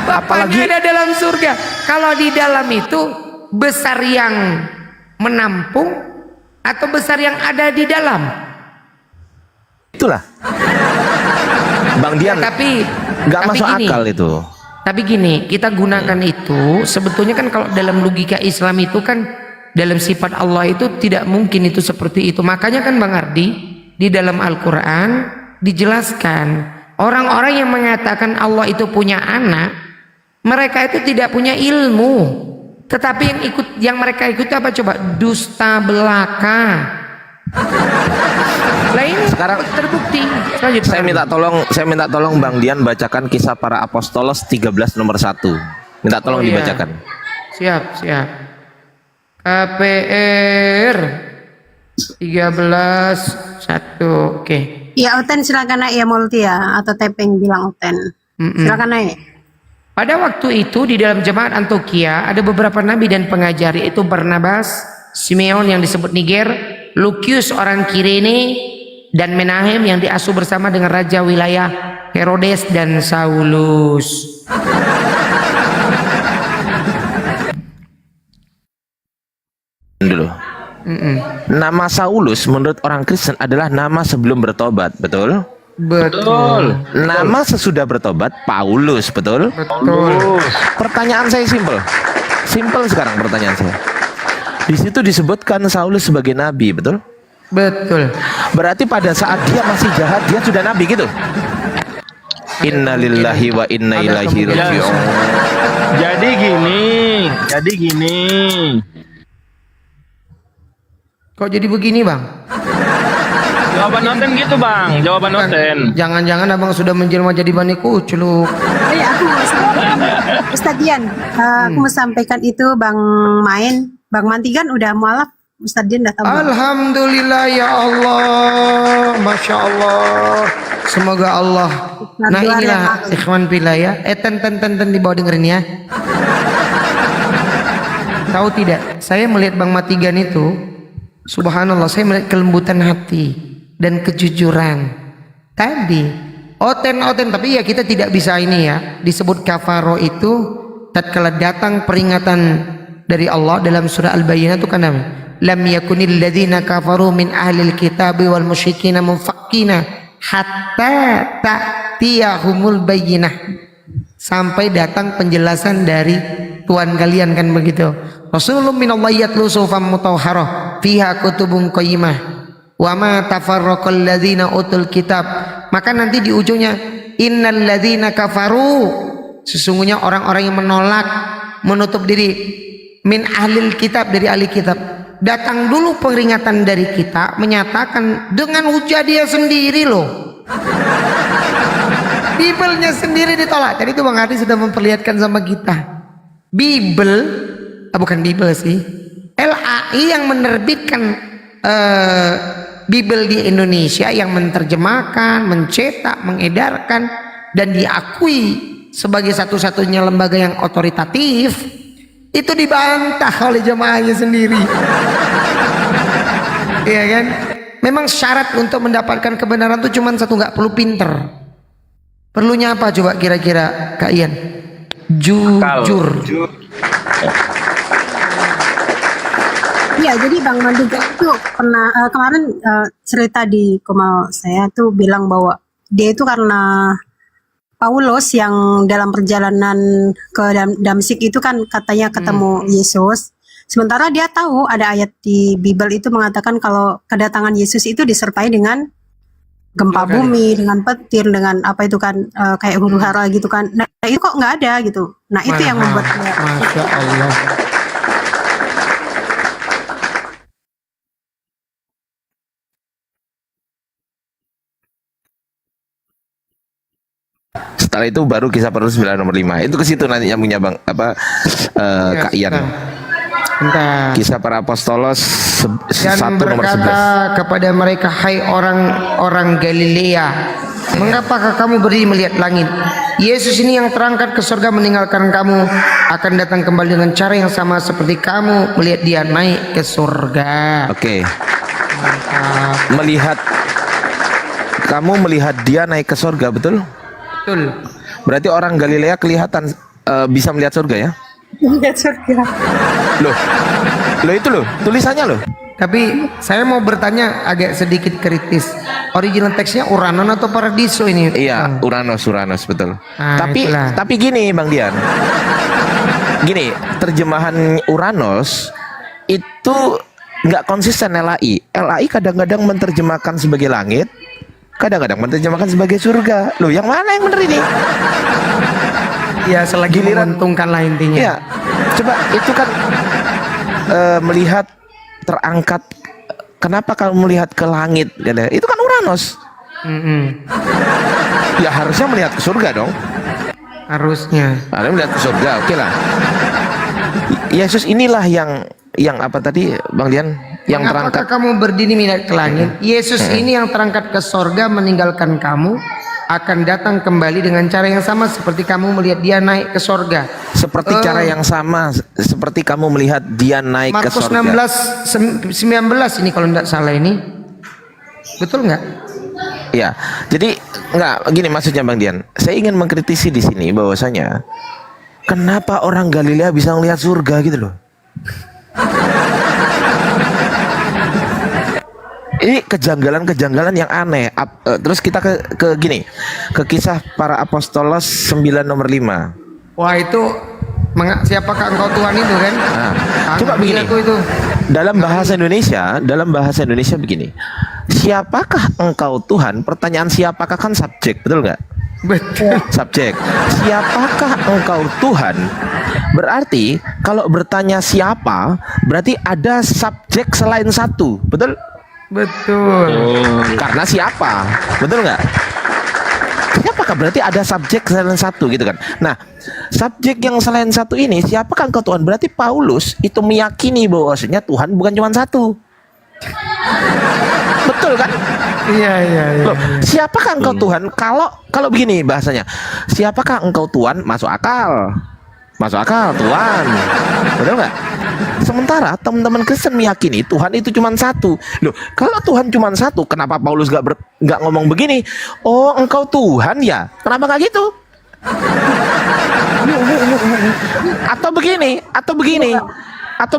Bapaknya ada dalam surga. Kalau di dalam itu besar yang menampung atau besar yang ada di dalam? Itulah. Bang Dian. Tapi nggak masuk gini, akal itu. Tapi gini, kita gunakan itu sebetulnya kan kalau dalam logika Islam itu kan dalam sifat Allah itu tidak mungkin itu seperti itu. Makanya kan Bang Ardi di dalam Al-Quran dijelaskan orang-orang yang mengatakan Allah itu punya anak, mereka itu tidak punya ilmu. Tetapi yang mereka ikut apa coba? Dusta belaka. Lain Sekarang terbukti. saya minta tolong Bang Dian bacakan Kisah Para Apostolos 13 nomor 1. Minta tolong Oh, iya. dibacakan. Siap. KPR 13:1. Oke. Ya Oten silakan naik ya Multi ya, atau Tepeng bilang Oten. Silakan naik. Pada waktu itu di dalam jemaat Antioquia ada beberapa nabi dan pengajar, yaitu Barnabas, Simeon yang disebut Niger, Lukius orang Kirene, dan Menahem yang diasuh bersama dengan raja wilayah Herodes dan Saulus. Dulu. Nama Saulus menurut orang Kristen adalah nama sebelum bertobat, betul? Betul. Nama sesudah bertobat Paulus, betul? Betul. Pertanyaan saya simpel sekarang pertanyaan saya. Di situ disebutkan Saulus sebagai nabi, betul? Betul. Berarti pada saat dia masih jahat dia sudah nabi gitu. Innalillahi wa inna ilaihi raji'un. Jadi gini. Kok jadi begini, Bang? Jawaban Oten gitu, Bang. Jawaban Oten. Jangan-jangan abang sudah menjelma jadi Bani Kucluk. Aku mau sampaikan, Ustadz Dian, aku mau sampaikan itu Bang Bang Mantigan udah mualaf, Ustadz Dian udah tahu. Alhamdulillah ya Allah, Masya Allah. Semoga Allah. Nah inilah ikhwan fillah ya. Ten di bawah dengerin ya. Tahu tidak? Saya melihat Bang Matigan itu, subhanallah, saya melihat kelembutan hati dan kejujuran. Tadi Oten, tapi ya kita tidak bisa ini ya. Disebut kafaro itu tatkala datang peringatan dari Allah dalam surah Al-Bayyinah itu kan lam yakunil ladzina kafaru min ahlil kitabi wal musyrikina munfakkina hatta ta'tiyahumul bayyinah, sampai datang penjelasan dari Tuhan kalian kan begitu. Rasulullah minallahi yatlu sufam mutahharah fiha kutubun qayyimah wa ma tafarraqal ladzina utul kitab. Maka nanti di ujungnya innal ladzina kafaru, sesungguhnya orang-orang yang menolak, menutup diri, min ahlil kitab, dari ahli kitab. Datang dulu peringatan dari kita menyatakan dengan hujah dia sendiri loh. Bibelnya sendiri ditolak. Jadi itu Bang Adi sudah memperlihatkan sama kita. Bukan Bibel sih. LAI yang menerbitkan Bibel di Indonesia, yang menerjemahkan, mencetak, mengedarkan, dan diakui sebagai satu-satunya lembaga yang otoritatif, Itu dibantah oleh jemaahnya sendiri. Iya kan? Memang syarat untuk mendapatkan kebenaran itu cuma satu, nggak perlu pinter. Perlunya apa coba kira-kira Kak Ian? Jujur. Iya, jadi Bang Mantigan itu pernah kemarin cerita di Komal saya tuh bilang bahwa dia itu karena Paulus yang dalam perjalanan ke Damsyik itu kan katanya ketemu Yesus. Sementara dia tahu ada ayat di Bible itu mengatakan kalau kedatangan Yesus itu disertai dengan gempa bumi, dengan petir, dengan apa itu kan kayak huru hara gitu kan. Nah itu kok nggak ada gitu. Nah itu yang membuat Masya Allah. Setelah itu baru kisah para rasul 9 nomor 5. Itu ke situ nanti nyambungnya Bang Kak Ian. Bentar. Kisah para apostolos Dan 1 nomor 11. berkata kepada mereka, hai orang-orang Galilea, mengapakah kamu berdiri melihat langit? Yesus ini yang terangkat ke surga meninggalkan kamu akan datang kembali dengan cara yang sama seperti kamu melihat dia naik ke surga. Oke. Kamu melihat dia naik ke surga, betul? Betul. Berarti orang Galilea kelihatan bisa melihat surga ya? lihat surga. Loh itu loh, tulisannya loh. Tapi saya mau bertanya agak sedikit kritis. Original teksnya Uranon atau Paradiso ini? Iya, Uranus betul. Nah, tapi gini Bang Dian. Gini, terjemahan Uranus itu nggak konsisten LAI. LAI kadang-kadang menerjemahkan sebagai langit, kadang-kadang menerjemahkan sebagai surga. Loh, yang mana yang benar ini? Ya selagi menguntungkan lah intinya. Iya. Coba itu kan melihat terangkat. Kenapa kamu melihat ke langit? Itu kan Uranus. Ya harusnya melihat ke surga dong. Harusnya. Harusnya melihat ke surga, oke lah. Yesus inilah yang apa tadi Bang Dian? Yang terangkat. Apakah kamu berdiri melihat ke langit? Yesus ini yang terangkat ke sorga meninggalkan kamu akan datang kembali dengan cara yang sama seperti kamu melihat dia naik ke sorga. Seperti cara yang sama seperti kamu melihat dia naik ke Markus sorga. 16 19 ini kalau tidak salah ini. Betul nggak? Ya, jadi nggak gini maksudnya Bang Dian. Saya ingin mengkritisi di sini bahwasanya kenapa orang Galilea bisa melihat surga gitu loh. Ini kejanggalan-kejanggalan yang aneh. Terus kita ke gini, ke kisah para apostolos 9 nomor 5. Wah itu siapakah engkau Tuhan itu kan? Nah, coba begini. Itu. Dalam bahasa Indonesia begini. Siapakah engkau Tuhan? Pertanyaan siapakah kan subjek, betul nggak? Betul. Subjek. Siapakah engkau Tuhan? Berarti kalau bertanya siapa, berarti ada subjek selain satu, betul? Betul. Karena siapa, betul nggak? Siapakah berarti ada subjek selain satu gitu kan? Nah, subjek yang selain satu ini siapakah engkau Tuhan? Berarti Paulus itu meyakini bahwasanya Tuhan bukan cuma satu. Betul kan? Iya. Loh, siapakah engkau Tuhan? Kalau begini bahasanya, siapakah engkau Tuhan? Masuk akal Tuhan, betul nggak? Sementara teman-teman Kristen meyakini Tuhan itu cuma satu. Loh, kalau Tuhan cuma satu, kenapa Paulus nggak ngomong begini? Oh, engkau Tuhan ya? Kenapa nggak gitu? Atau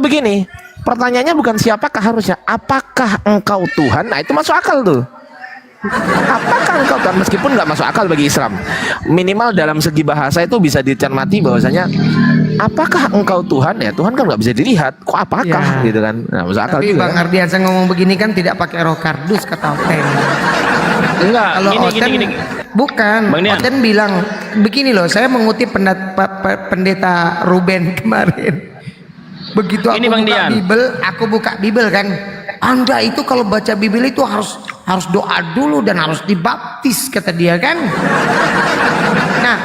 begini. Pertanyaannya bukan siapakah harusnya, apakah engkau Tuhan? Nah itu masuk akal tuh. Apakah engkau Tuhan, meskipun nggak masuk akal bagi Islam, minimal dalam segi bahasa itu bisa dicermati bahwasanya apakah engkau Tuhan, ya Tuhan kan nggak bisa dilihat, kok apakah ya, gitu kan. Nah, masuk akal. Tapi juga. Bang Ardiansa ngomong begini kan tidak pakai roh kardus kata Oten. Enggak, Kalau gini. Bukan, Oten bilang begini loh, saya mengutip pendeta Ruben kemarin. Begitu aku buka Bible kan, Anda itu kalau baca Bible itu harus doa dulu dan harus dibaptis kata dia kan. Nah,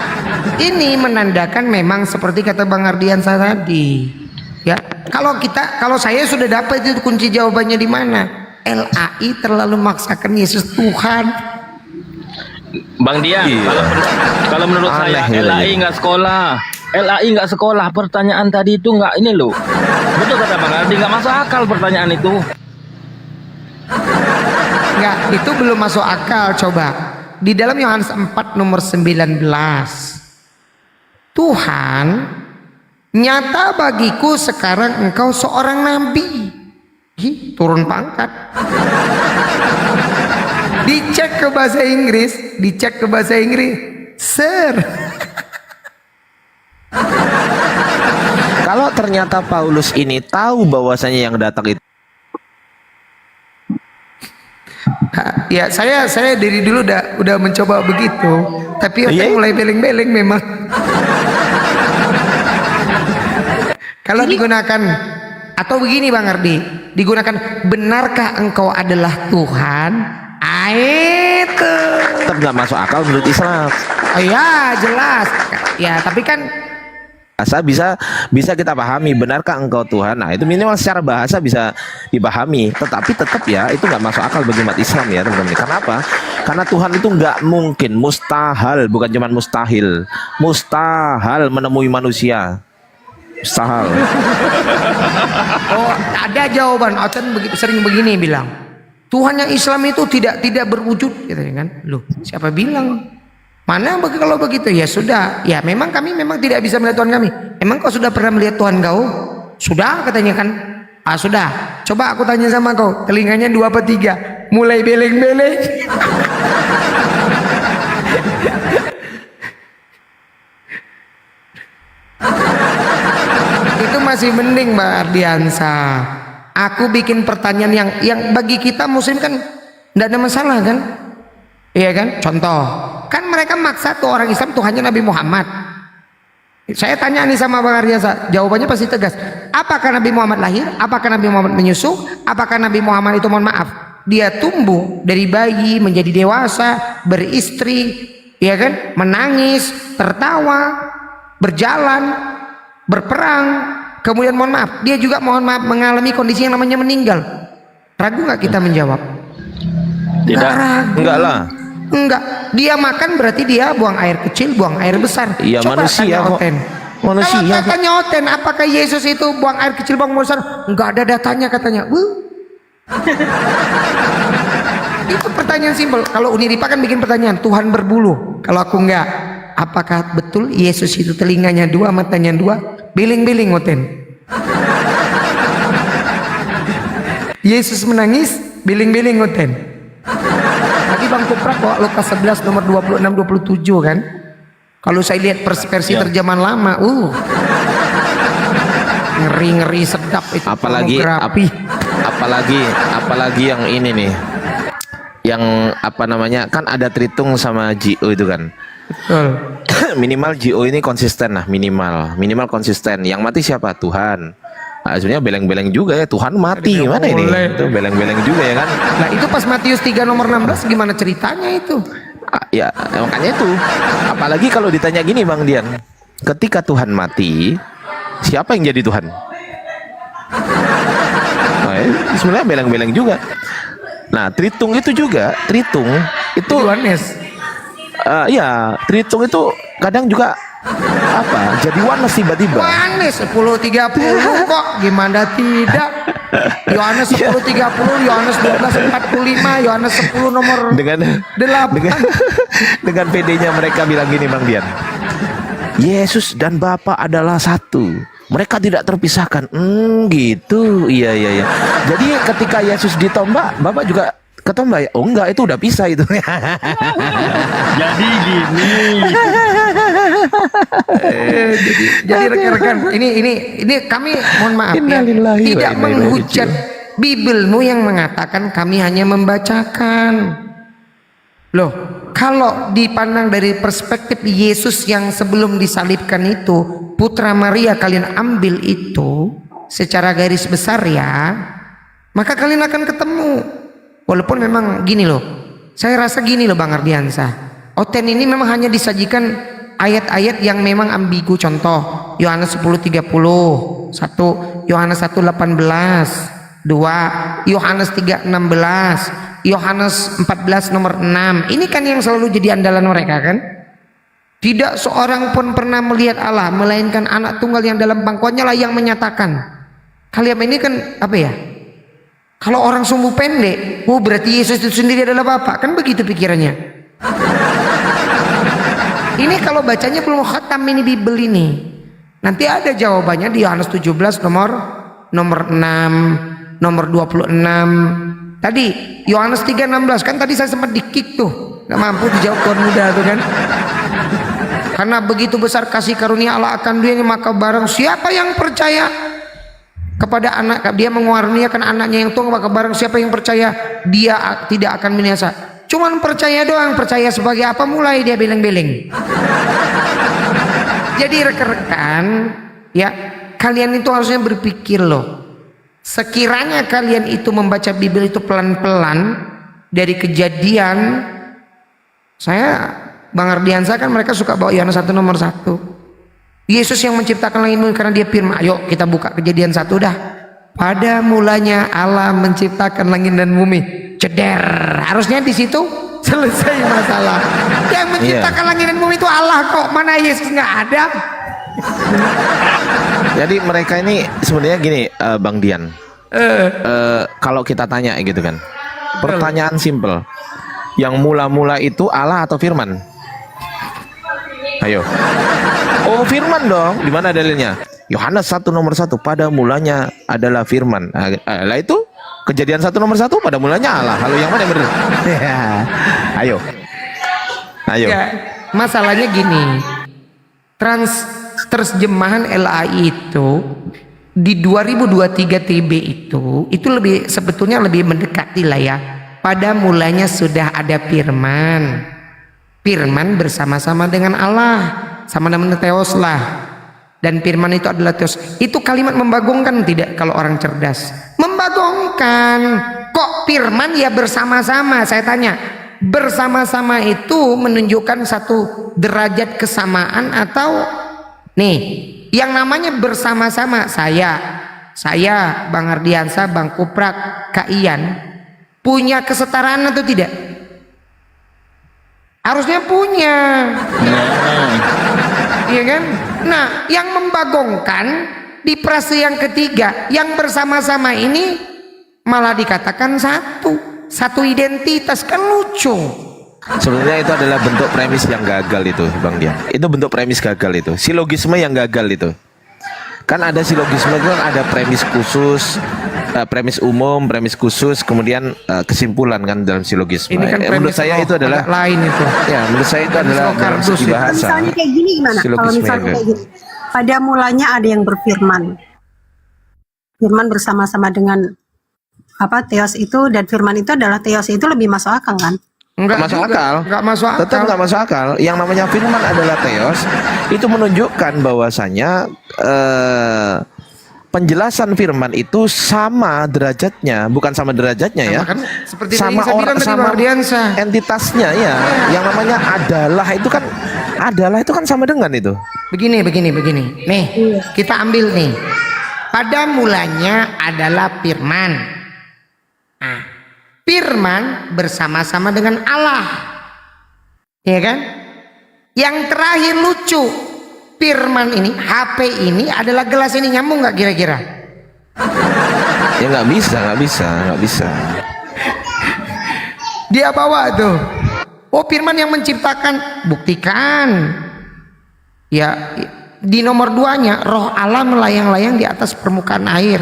ini menandakan memang seperti kata Bang Ardiansa tadi. Ya, kalau saya sudah dapat itu kunci jawabannya di mana? LAI terlalu memaksakan Yesus Tuhan. Bang Dian, kalau menurut saya LAI nggak sekolah. LAI nggak sekolah, pertanyaan tadi itu nggak ini loh. Betul kata Bang Ardi, nggak masuk akal pertanyaan itu. Enggak, itu belum masuk akal. Coba di dalam Yohanes 4 nomor 19, Tuhan, nyata bagiku sekarang engkau seorang nabi. Ih, turun pangkat. Dicek ke bahasa Inggris, Sir. Kalau ternyata Paulus ini tahu bahwasanya yang datang itu Ya saya dari dulu udah mencoba begitu, tapi Iya. mulai beleng-beleng memang. Kalau digunakan atau begini Bang Ardi, digunakan benarkah engkau adalah Tuhan? Itu. tetap nggak masuk akal menurut Islam. Oh ya jelas. Ya tapi kan Bahasa bisa kita pahami, benarkah engkau Tuhan? Nah itu minimal secara bahasa bisa dipahami. Tetapi tetap ya itu nggak masuk akal bagi umat Islam ya teman-teman. Kenapa? Karena Tuhan itu nggak mungkin, mustahil, bukan cuma mustahil menemui manusia. Mustahil. oh ada jawaban. Oten sering begini bilang, Tuhan yang Islam itu tidak berwujud, gitu kan? Loh siapa bilang? Mana kalau begitu ya sudah, ya memang kami memang tidak bisa melihat Tuhan kami. Emang kau sudah pernah melihat Tuhan kau? Sudah katanya kan. Ah sudah. Coba aku tanya sama kau, telinganya 2 apa 3? Mulai beleng-beleng. Itu masih mending Mbak Ardiansa. Aku bikin pertanyaan yang bagi kita Muslim kan tidak ada masalah kan? Iya kan? Contoh, kan mereka maksa tuh orang Islam Tuhannya Nabi Muhammad. Saya tanya nih sama Bang Ardiansa, jawabannya pasti tegas. Apakah Nabi Muhammad lahir? Apakah Nabi Muhammad menyusu? Apakah Nabi Muhammad itu, mohon maaf, dia tumbuh dari bayi menjadi dewasa, beristri, ya kan? Menangis, tertawa, berjalan, berperang, kemudian mohon maaf, dia juga mohon maaf mengalami kondisi yang namanya meninggal. Ragu nggak kita menjawab? Tidak. Nggak ragu. Enggak lah. Enggak, dia makan berarti dia buang air kecil, buang air besar. Iya, Coba manusia tanya kok. Oten. Manusia Kalau kok. katanya Oten, apakah Yesus itu buang air kecil, buang air besar? Enggak ada datanya katanya. Itu pertanyaan simpel. Kalau Uniripa kan bikin pertanyaan, Tuhan berbulu. Kalau aku enggak, apakah betul Yesus itu telinganya 2, matanya 2? Biling-biling Oten. Yesus menangis, biling-biling Oten. Tadi Bang Kuprak bawa Lukas 11 nomor 26-27 kan. Kalau saya lihat versi terjemahan lama, ngeri-ngeri sedap itu. Pornografi. apalagi yang ini nih. Yang apa namanya? Kan ada Tritung sama Gio itu kan. Betul. Minimal Gio ini konsisten lah, minimal konsisten. Yang mati siapa? Tuhan. Nah, sebenarnya beleng-beleng juga ya, Tuhan mati gimana ini? Itu beleng-beleng juga ya kan? Nah itu pas Matius 3 nomor 16 gimana ceritanya itu? Ya makanya itu. Apalagi kalau ditanya gini Bang Dian, ketika Tuhan mati, siapa yang jadi Tuhan? Nah, sebenarnya beleng-beleng juga. Nah Tritung itu Yohanes. ya Tritung itu kadang juga apa jadi Yohanes tiba-tiba. Yohanes 10:30 kok gimana tidak? Yohanes 10:30, Yohanes 12:45, Yohanes 10 nomor dengan 8. dengan PD-nya mereka bilang gini Bang Dian, Yesus dan Bapa adalah satu, mereka tidak terpisahkan. Gitu. Iya. Jadi ketika Yesus ditombak, Bapak juga ketombak ya? Oh enggak, itu udah pisah itu. Jadi gini. Jadi rekan-rekan, ini kami mohon maaf ya, Innalillahi wa tidak inna ilaihi menghujat Bibelmu yang mengatakan kami hanya membacakan. Loh, kalau dipandang dari perspektif Yesus yang sebelum disalibkan itu, Putra Maria kalian ambil itu secara garis besar ya, maka kalian akan ketemu. Walaupun memang gini loh, saya rasa gini loh Bang Ardiansa, Oten ini memang hanya disajikan ayat-ayat yang memang ambigu. Contoh Yohanes 10:30, 1 Yohanes 1:18, 2 Yohanes 3:16, Yohanes 14 nomor 6. Ini kan yang selalu jadi andalan mereka kan. Tidak seorang pun pernah melihat Allah melainkan anak tunggal yang dalam pangkuannya lah yang menyatakan. Kalian ini kan apa ya? Kalau orang sumbu pendek, oh berarti Yesus itu sendiri adalah Bapa, kan begitu pikirannya. Ini kalau bacanya belum khatam ini Bible ini. Nanti ada jawabannya di Yohanes 17 nomor 6, nomor 26. Tadi Yohanes 3:16 kan tadi saya sempat di-kick tuh. Gak mampu dijawab kawan muda tuh kan. Karena begitu besar kasih karunia Allah akan dunia, maka barang siapa yang percaya kepada anak, dia mengaruniakan anaknya yang tunggal, maka barang siapa yang percaya dia tidak akan binasa. Cuman percaya doang, percaya sebagai apa, mulai dia beleng-beleng. Jadi rekan-rekan ya, kalian itu harusnya berpikir loh, sekiranya kalian itu membaca Bible itu pelan-pelan dari Kejadian. Bang Ardiansa kan mereka suka bawa Yohanes 1 nomor 1. Yesus yang menciptakan langit bumi karena dia firman. Ayo kita buka Kejadian 1 dah. Pada mulanya Allah menciptakan langit dan bumi. Ceder. Harusnya di situ selesai masalah. Yang menciptakan langit dan bumi itu Allah kok. Mana Yesus nggak ada? Jadi mereka ini sebenarnya gini, Bang Dian. Kalau kita tanya gitu kan, pertanyaan simple. Yang mula-mula itu Allah atau firman? Ayo. Oh, firman dong. Di mana dalilnya? Yohanes 1 nomor 1, pada mulanya adalah firman. Lah itu Kejadian 1 nomor 1, pada mulanya Allah. Lalu yang mana yang benar? Ayo. Ayo. Ya, masalahnya gini. Terjemahan LAI itu di 2023 TB itu lebih sebetulnya lebih mendekati lah ya. Pada mulanya sudah ada firman. Firman bersama-sama dengan Allah, sama dengan Theos lah. Dan firman itu adalah Theos. Itu kalimat membagongkan tidak kalau orang cerdas? Membagongkan. Kok firman ya bersama-sama? Saya tanya, bersama-sama itu menunjukkan satu derajat kesamaan atau nih, yang namanya bersama-sama saya, Bang Ardiansa, Bang Kuprak, Kak Ian punya kesetaraan atau tidak? Harusnya punya. Iya kan? Nah, yang membagongkan di frase yang ketiga, yang bersama-sama ini malah dikatakan satu identitas, kan lucu. Sebenarnya itu adalah bentuk premis yang gagal itu, Bang Dian. Itu bentuk premis gagal itu. Silogisme yang gagal itu. Kan ada silogisme itu kan ada premis khusus, premis umum, premis khusus, kemudian kesimpulan kan dalam silogisme. Ini kan Menurut saya itu adalah lain itu. Ya, menurut saya itu adalah dalam segi bahasa. Misalnya kayak gini gimana? Kalau Silogisme misalnya yang kayak gini, pada mulanya ada yang berfirman. Firman bersama-sama dengan Theos itu, dan firman itu adalah Theos itu lebih masuk akal kan? Enggak masuk juga. akal. Enggak masuk akal. Tetap nggak masuk akal. Yang namanya firman adalah Theos, itu menunjukkan bahwasanya penjelasan firman itu sama derajatnya, bukan sama derajatnya ya. Kan, seperti sama orang, sama Ardiansa. entitasnya ya. Yang namanya adalah itu kan sama dengan itu. Begini. Nih, kita ambil nih. Pada mulanya adalah firman. Nah, firman bersama-sama dengan Allah. Ya kan? Yang terakhir lucu. Firman ini, HP ini adalah gelas ini, nyambung nggak kira-kira? Ya nggak bisa. Dia bawa tuh. Oh, firman yang menciptakan, buktikan. Ya, di nomor 2-nya, roh Allah melayang-layang di atas permukaan air.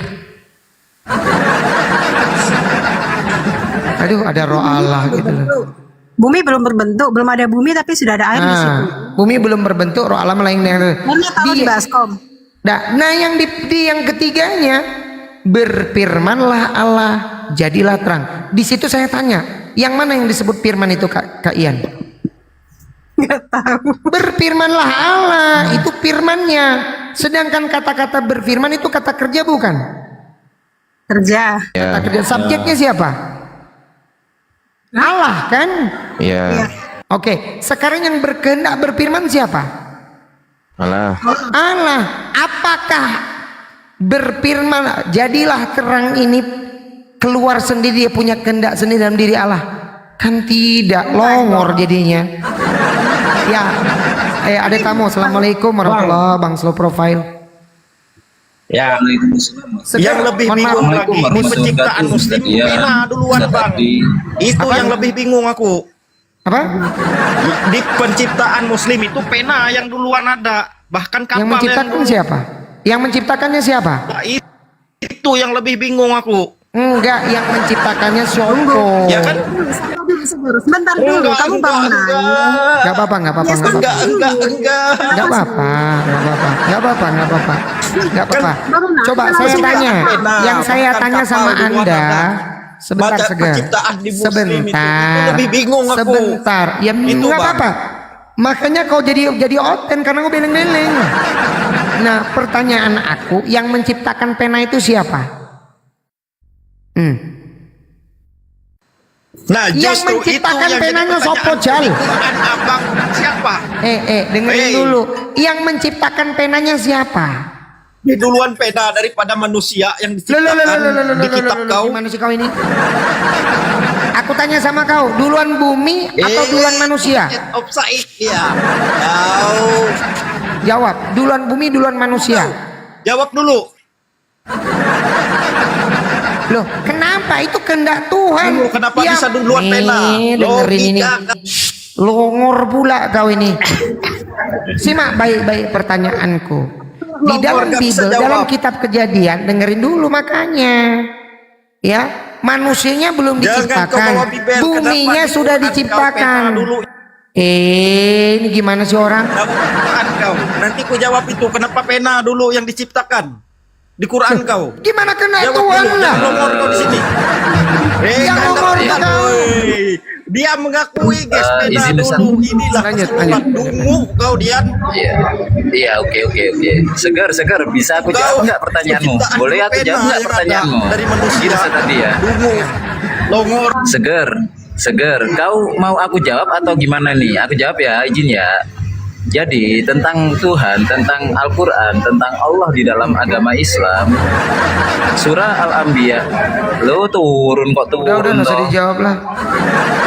Aduh, ada roh Allah gitu loh. Bumi belum berbentuk, belum ada bumi tapi sudah ada air di situ. Bumi belum berbentuk, roh Allah melayang-layang. Karena tahu di baskom. Nah, yang di yang ketiganya, berfirmanlah Allah, jadilah terang. Di situ saya tanya, yang mana yang disebut firman itu, Kak Ian? Nggak tahu. Berfirmanlah Allah, itu firmannya. Sedangkan kata-kata berfirman itu kata kerja bukan? Kerja. Kata kerja. Subjeknya siapa? Allah kan? Iya. Oke, sekarang yang berkehendak berfirman siapa? Allah. Apakah berfirman jadilah terang ini keluar sendiri, dia punya kehendak sendiri dalam diri Allah? Kan tidak, longor jadinya. Ya, Ada tamu. Assalamualaikum warahmatullahi Bang Slow Profile. Ya, Segar, yang lebih mohon maaf. bingung lagi di penciptaan muslim pena duluan bang. Itu Apa? yang lebih bingung aku. Apa? Di penciptaan muslim itu pena yang duluan ada. Bahkan kapal Yang menciptakan siapa? Yang menciptakannya siapa? Itu yang lebih bingung aku. Enggak, yang menciptakannya Sopo. Ya kan? Sebentar dulu, kamu bangun aja. Enggak apa-apa, enggak apa-apa, enggak apa-apa. Enggak. Enggak apa-apa, enggak apa-apa. Enggak apa-apa, enggak apa-apa. Enggak apa-apa. Coba saya tanya, yang saya tanya sama Anda, sebentar Baca Segar. penciptaan di muslim itu Sebentar. lebih bingung aku. Sebentar. Ya Itu, enggak Bang. apa-apa. Makanya kau jadi oten karena kau beleng-beleng. Nah, pertanyaan aku, yang menciptakan pena itu siapa? Nah, Yang justru menciptakan itu yang penanya jadi Sopo pertanyaan. Jal? Di Quran abang siapa? Dengerin Hey. dulu. Yang menciptakan penanya siapa? Di duluan pena daripada manusia yang Loh, diciptakan di kitab kau. Gimana sih kau ini? Aku tanya sama kau, duluan bumi atau duluan manusia? Offside ya. Kau Jawab, duluan bumi, duluan manusia. jawab dulu. Loh, kenapa? Itu kehendak Tuhan. Dulu, kenapa bisa duluan pena? Dengerin ini. Logika. Longor pula kau ini. Simak baik-baik pertanyaanku. Di dalam Longor, gak bisa Bible, jawab. dalam kitab Kejadian, dengerin dulu makanya. Ya, manusianya belum Jangan kau diciptakan. bawa Bible, Buminya kenapa sudah di Quran kau diciptakan. pena dulu? Ini gimana sih orang? Jawab Quran kau. Nanti ku jawab itu kenapa pena dulu yang diciptakan di Quran kau. Gimana kena Jawab Tuhan dulu, lah? jangan longor kau di sini. Yang jangan longor terlihat, kau. woi. Dia mengakui guys pena izin, Ustaz. dulu. Inilah Lanjut, kesimpulan. Dungu kau Dian. Iya, oke. Segar, bisa aku jawab nggak pertanyaanmu? Penciptaan Boleh aku pena jawab nggak yang pertanyaanmu? ada dari manusia. Gini tadi ya. Dungu, longor. Segar, kau mau aku jawab atau gimana nih? Aku jawab ya, izin ya. Jadi tentang Tuhan, tentang Al-Quran, tentang Allah di dalam agama Islam, surah Al-Anbiya, lo turun kok turun Udah, nggak usah toh. dijawab lah.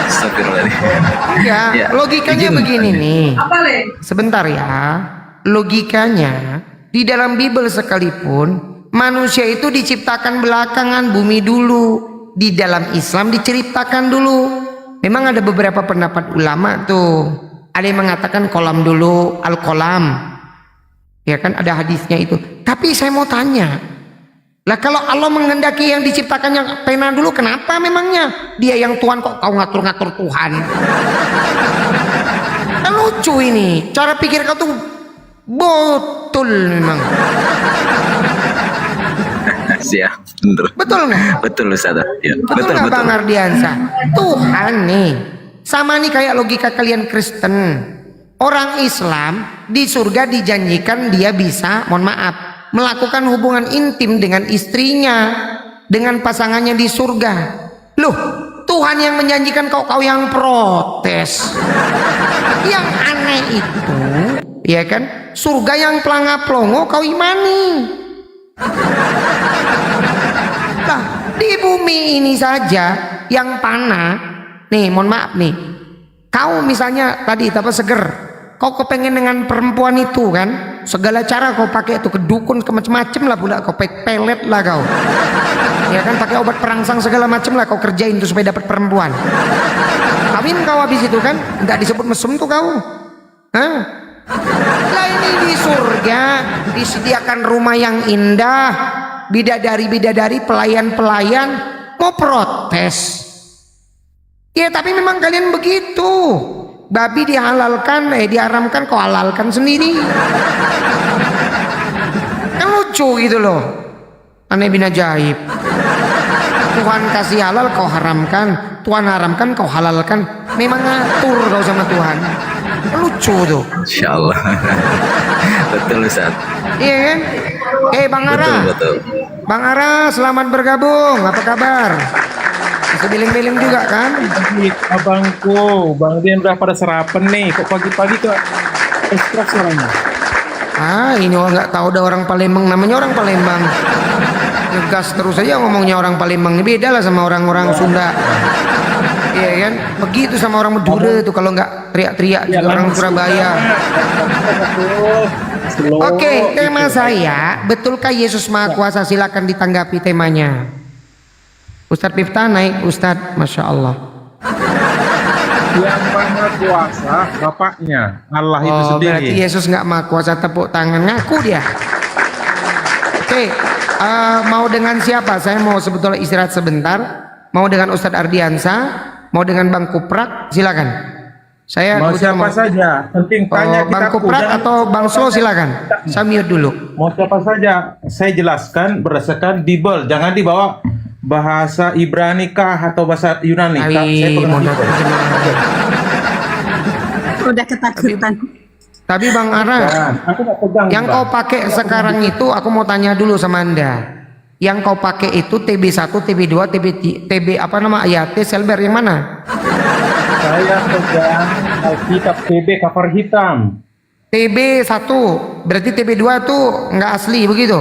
Astagfirullahaladzim. Ya, Ya, logikanya izin. begini nih. Sebentar ya. Logikanya di dalam Bible sekalipun manusia itu diciptakan belakangan, bumi dulu. Di dalam Islam diceritakan dulu. Memang ada beberapa pendapat ulama tuh. Ada yang mengatakan kolam dulu, al-kolam. Ya kan ada hadisnya itu. Tapi saya mau tanya. Lah kalau Allah menghendaki yang diciptakannya pena dulu, kenapa memangnya? Dia yang Tuhan kok kau ngatur-ngatur Tuhan? Kan lucu ini. Cara pikir kau tuh betul memang. Siap, bener. Betul nggak? Betul Ustaz. Ya, Betul nggak Bang Ardiansa? Tuhan nih. Sama nih kayak logika kalian Kristen. Orang Islam di surga dijanjikan dia bisa, mohon maaf, melakukan hubungan intim dengan istrinya, dengan pasangannya di surga. Loh, Tuhan yang menjanjikan kau yang protes. Yang aneh itu, ya kan, surga yang pelanga-pelongo kau imani. Nah, di bumi ini saja yang panah, nih mohon maaf nih, kau misalnya tadi apa Seger, kau kepengen dengan perempuan itu kan, segala cara kau pakai itu, kedukun ke macam-macam lah pula, kau pelet lah kau, ya kan, pakai obat perangsang segala macam lah kau kerjain tuh supaya dapat perempuan. Kawin kau habis itu kan, nggak disebut mesum tuh kau, hah? Lah ini di surga disediakan rumah yang indah, bidadari-bidadari, pelayan-pelayan, mau protes. Ya tapi memang kalian begitu. Babi dihalalkan, diharamkan, kau halalkan sendiri. Kan lucu gitu loh. Aneh bin ajaib. Tuhan kasih halal kau haramkan, Tuhan haramkan kau halalkan. Memang ngatur kau sama Tuhan. Lucu tuh. Insya Allah. Betul Ustaz. Iya kan? Bang Ara. Betul. Bang Ara, selamat bergabung. Apa kabar? Masih beling-beling juga kan? Abangku, Bang Dian udah pada sarapan nih. Kok pagi-pagi kok ekstra suaranya? Ini orang nggak tahu ada orang Palembang, namanya orang Palembang. Ngegas terus aja ngomongnya orang Palembang. Ini beda lah sama orang-orang Sunda. Iya kan? Begitu sama orang Madura tuh kalau nggak teriak-teriak juga orang Surabaya. Oke, tema saya, betulkah Yesus Maha Kuasa? Silakan ditanggapi temanya. Ustadz Miftah naik, Ustadz, Masya Allah. Yang Maha Kuasa Bapaknya, Allah itu Oh, sendiri. berarti Yesus nggak Maha Kuasa, tepuk tangan, ngaku dia. Oke, mau dengan siapa? Saya mau sebetulnya istirahat sebentar. Mau dengan Ustadz Ardiansa, mau dengan Bang Kuprak, silakan. Saya Mau siapa saja, penting tanya Bang kita. Kuprak atau Bang Slo, silakan. Saya mute dulu. Mau siapa saja, saya jelaskan berdasarkan Bible, jangan dibawa bahasa Ibrani kah atau bahasa Yunani. Saya pegang Bible. Udah ketakutan. Tapi Bang Ara, Aku nggak pegang. yang Bang. kau pakai sekarang itu, aku mau tanya dulu sama Anda. Yang kau pakai itu TB1, TB2, TB apa nama ayatnya, Selber yang mana? Saya pegang Alkitab TB cover hitam. TB1, berarti TB2 tuh nggak asli begitu?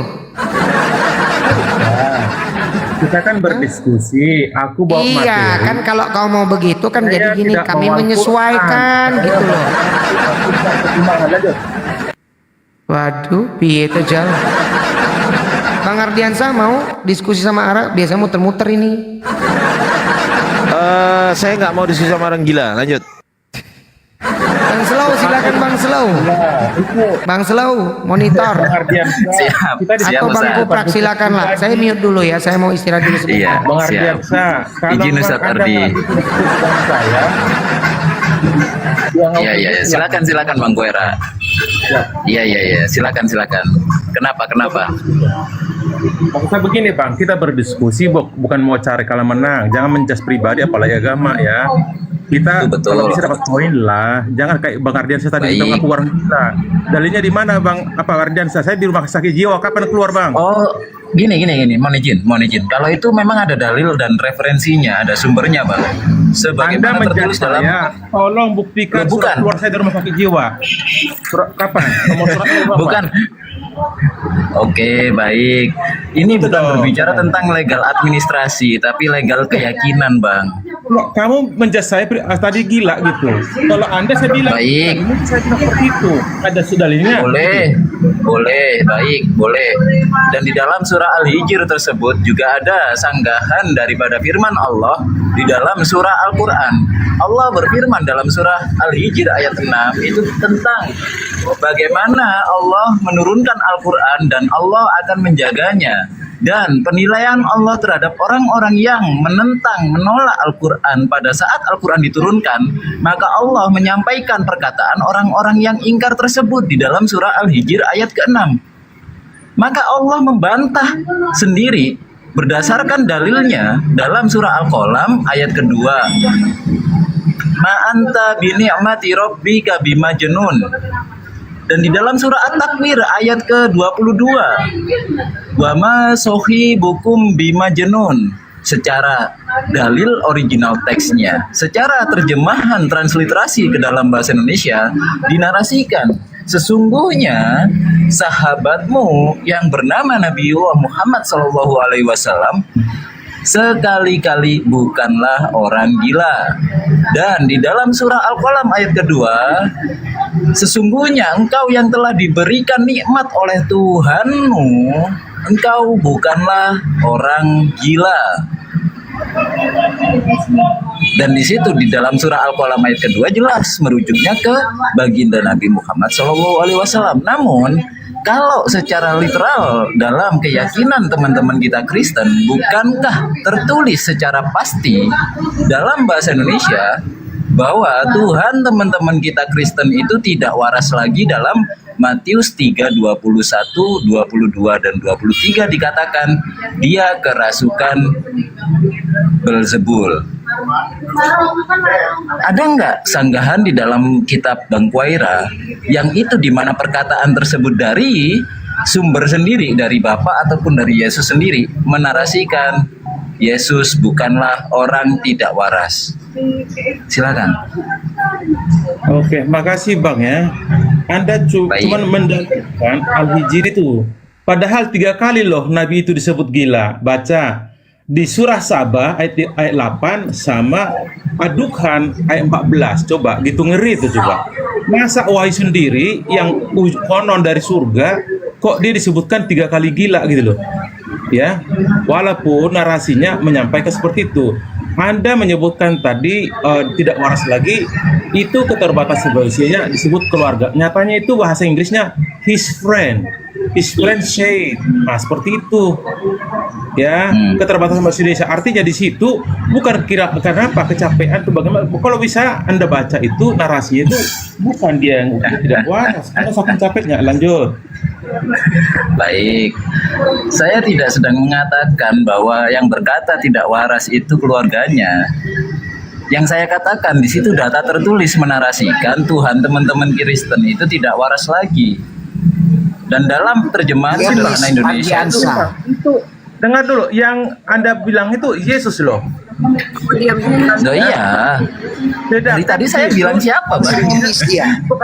Kita kan berdiskusi, aku bawa materi. Iya, kan kalau kau mau begitu kan Saya jadi gini, tidak kami mau menyesuaikan Al-Quran. gitu loh. Pertimbangan aja. Waduh, piye itu jauh. Bang Ardiansa mau diskusi sama Ara, biasa muter-muter ini. Saya nggak mau diskusi sama orang gila. Lanjut. Bang Slow, silakan Bang Slow. Bang Slow, monitor. Siap. Atau Bang Kuprak, silakan lah. Saya mute dulu ya, saya mau istirahat dulu sebentar. Iya, Bang siap. Ardiansa, kalau Izin Bang Ustadz Anda Ardi. nggak diskusi saya, Iya, silakan Bang Guera. Iya, silakan. Kenapa? Maksudnya begini Bang, kita berdiskusi bukan mau cari kalah menang, jangan menjas pribadi apalagi agama ya. Kita Betul. kalau bisa dapat poin lah, jangan kayak Bang Ardiansa tadi kita Baik. ngaku warung kita. Dalilnya di mana Bang? Apa Ardiansa? Saya di rumah sakit jiwa, kapan keluar Bang? Oh, gini. Mohon izin. Kalau itu memang ada dalil dan referensinya, ada sumbernya, Bang. Anda Sebagaimana tertulis menjadi dalam saya, tolong buktikan Loh, surat bukan. keluar saya dari rumah sakit jiwa. Surat kapan? Nomor surat berapa? bukan. Oke, baik. Ini Itu bukan dong. berbicara tentang legal administrasi, tapi legal keyakinan, Bang. Loh, kamu menjas saya tadi gila gitu. Kalau Anda saya bilang, Baik. ini saya bilang seperti itu. Ada dalilnya. Boleh, boleh. Dan di dalam surah Al-Hijr tersebut juga ada sanggahan daripada firman Allah di dalam surah Al-Quran. Allah berfirman dalam surah Al-Hijr ayat 6 itu tentang bagaimana Allah menurunkan Al-Quran dan Allah akan menjaganya. Dan penilaian Allah terhadap orang-orang yang menolak Al-Quran pada saat Al-Quran diturunkan, maka Allah menyampaikan perkataan orang-orang yang ingkar tersebut di dalam surah Al-Hijr ayat ke-6. Maka Allah membantah sendiri berdasarkan dalilnya dalam surah Al-Qalam ayat kedua. Ma anta bi ni'mati rabbika bimajnun. Dan di dalam surah At-Takwir ayat ke-22, wa ma sohibukum bimajnun. Secara dalil original teksnya, secara terjemahan transliterasi ke dalam bahasa Indonesia dinarasikan, sesungguhnya sahabatmu yang bernama Nabi Muhammad SAW sekali-kali bukanlah orang gila. Dan di dalam surah Al-Qalam ayat kedua, sesungguhnya engkau yang telah diberikan nikmat oleh Tuhanmu, engkau bukanlah orang gila. Dan di situ di dalam surah Al-Qalam ayat kedua jelas merujuknya ke baginda Nabi Muhammad SAW. Namun kalau secara literal dalam keyakinan teman-teman kita Kristen, bukankah tertulis secara pasti dalam bahasa Indonesia bahwa Tuhan teman-teman kita Kristen itu tidak waras lagi? Dalam Matius 3, 21, 22, dan 23 dikatakan dia kerasukan Belzebul. Ada nggak sanggahan di dalam kitab Bang Kuaira yang itu di mana perkataan tersebut dari sumber sendiri, dari Bapa ataupun dari Yesus sendiri menarasikan Yesus bukanlah orang tidak waras? Silakan. Oke, makasih Bang ya. Anda Baik. cuma mendalilkan Al-Hijr itu. Padahal 3 kali loh Nabi itu disebut gila. Baca di surah Sabah ayat 8 sama Ad-Dukhan ayat 14. Coba gitu, ngeri itu coba. Masa wahyu sendiri yang konon dari surga kok dia disebutkan 3 kali gila gitu loh. Ya. Walaupun narasinya menyampaikan seperti itu. Anda menyebutkan tadi tidak waras lagi, itu keterbatasan bahasanya disebut keluarga. Nyatanya itu bahasa Inggrisnya his friend shade. Nah, seperti itu. Ya, keterbatasan bahasa Indonesia. Artinya di situ bukan karena apa kecapean atau bagaimana. Kalau bisa Anda baca itu narasinya itu bukan dia yang tidak waras, karena saking capeknya. Lanjut. Baik, saya tidak sedang mengatakan bahwa yang berkata tidak waras itu keluarganya. Yang saya katakan di situ data tertulis menarasikan Tuhan teman-teman Kristen itu tidak waras lagi. Dan dalam terjemahan sederhana Indonesia Itu dengar dulu, yang Anda bilang itu Yesus loh. Oh iya. Dari tadi saya bilang siapa, Bang?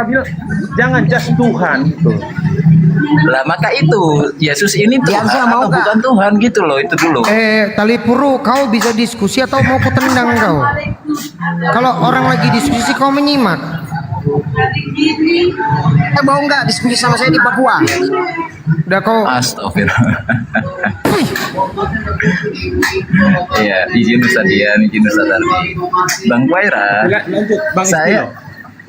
Bilang, jangan just Tuhan gitu. Lah maka itu Yesus ini Tuhan atau bukan Tuhan gitu loh, itu dulu. Tali Puru, kau bisa diskusi atau mau ku tendang kau? Kalau orang lagi diskusi kau menyimak. Mau nggak diskusi sama saya di Papua? Udah kau. Astagfirullah. Iya, izin Ustaz Ardi. Bang Waira, Lanjut, Bang saya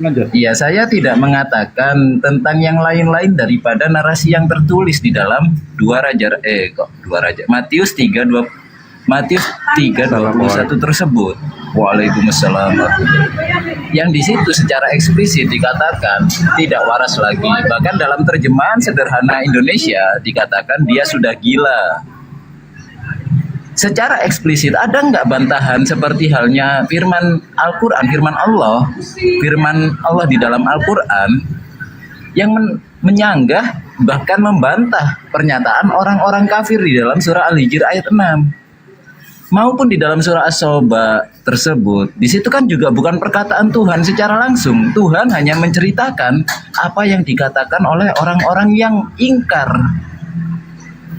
Lanjut. Iya, saya tidak mengatakan tentang yang lain-lain daripada narasi yang tertulis di dalam Matius 3:21 tersebut. Waalaikumsalam. Yang di situ secara eksplisit dikatakan tidak waras lagi. Bahkan dalam terjemahan sederhana Indonesia dikatakan dia sudah gila. Secara eksplisit ada nggak bantahan seperti halnya firman Al-Quran, firman Allah di dalam Al-Quran yang menyanggah bahkan membantah pernyataan orang-orang kafir di dalam surah Al-Hijr ayat 6 maupun di dalam surah As-Saubah tersebut. Di situ kan juga bukan perkataan Tuhan secara langsung. Tuhan hanya menceritakan apa yang dikatakan oleh orang-orang yang ingkar.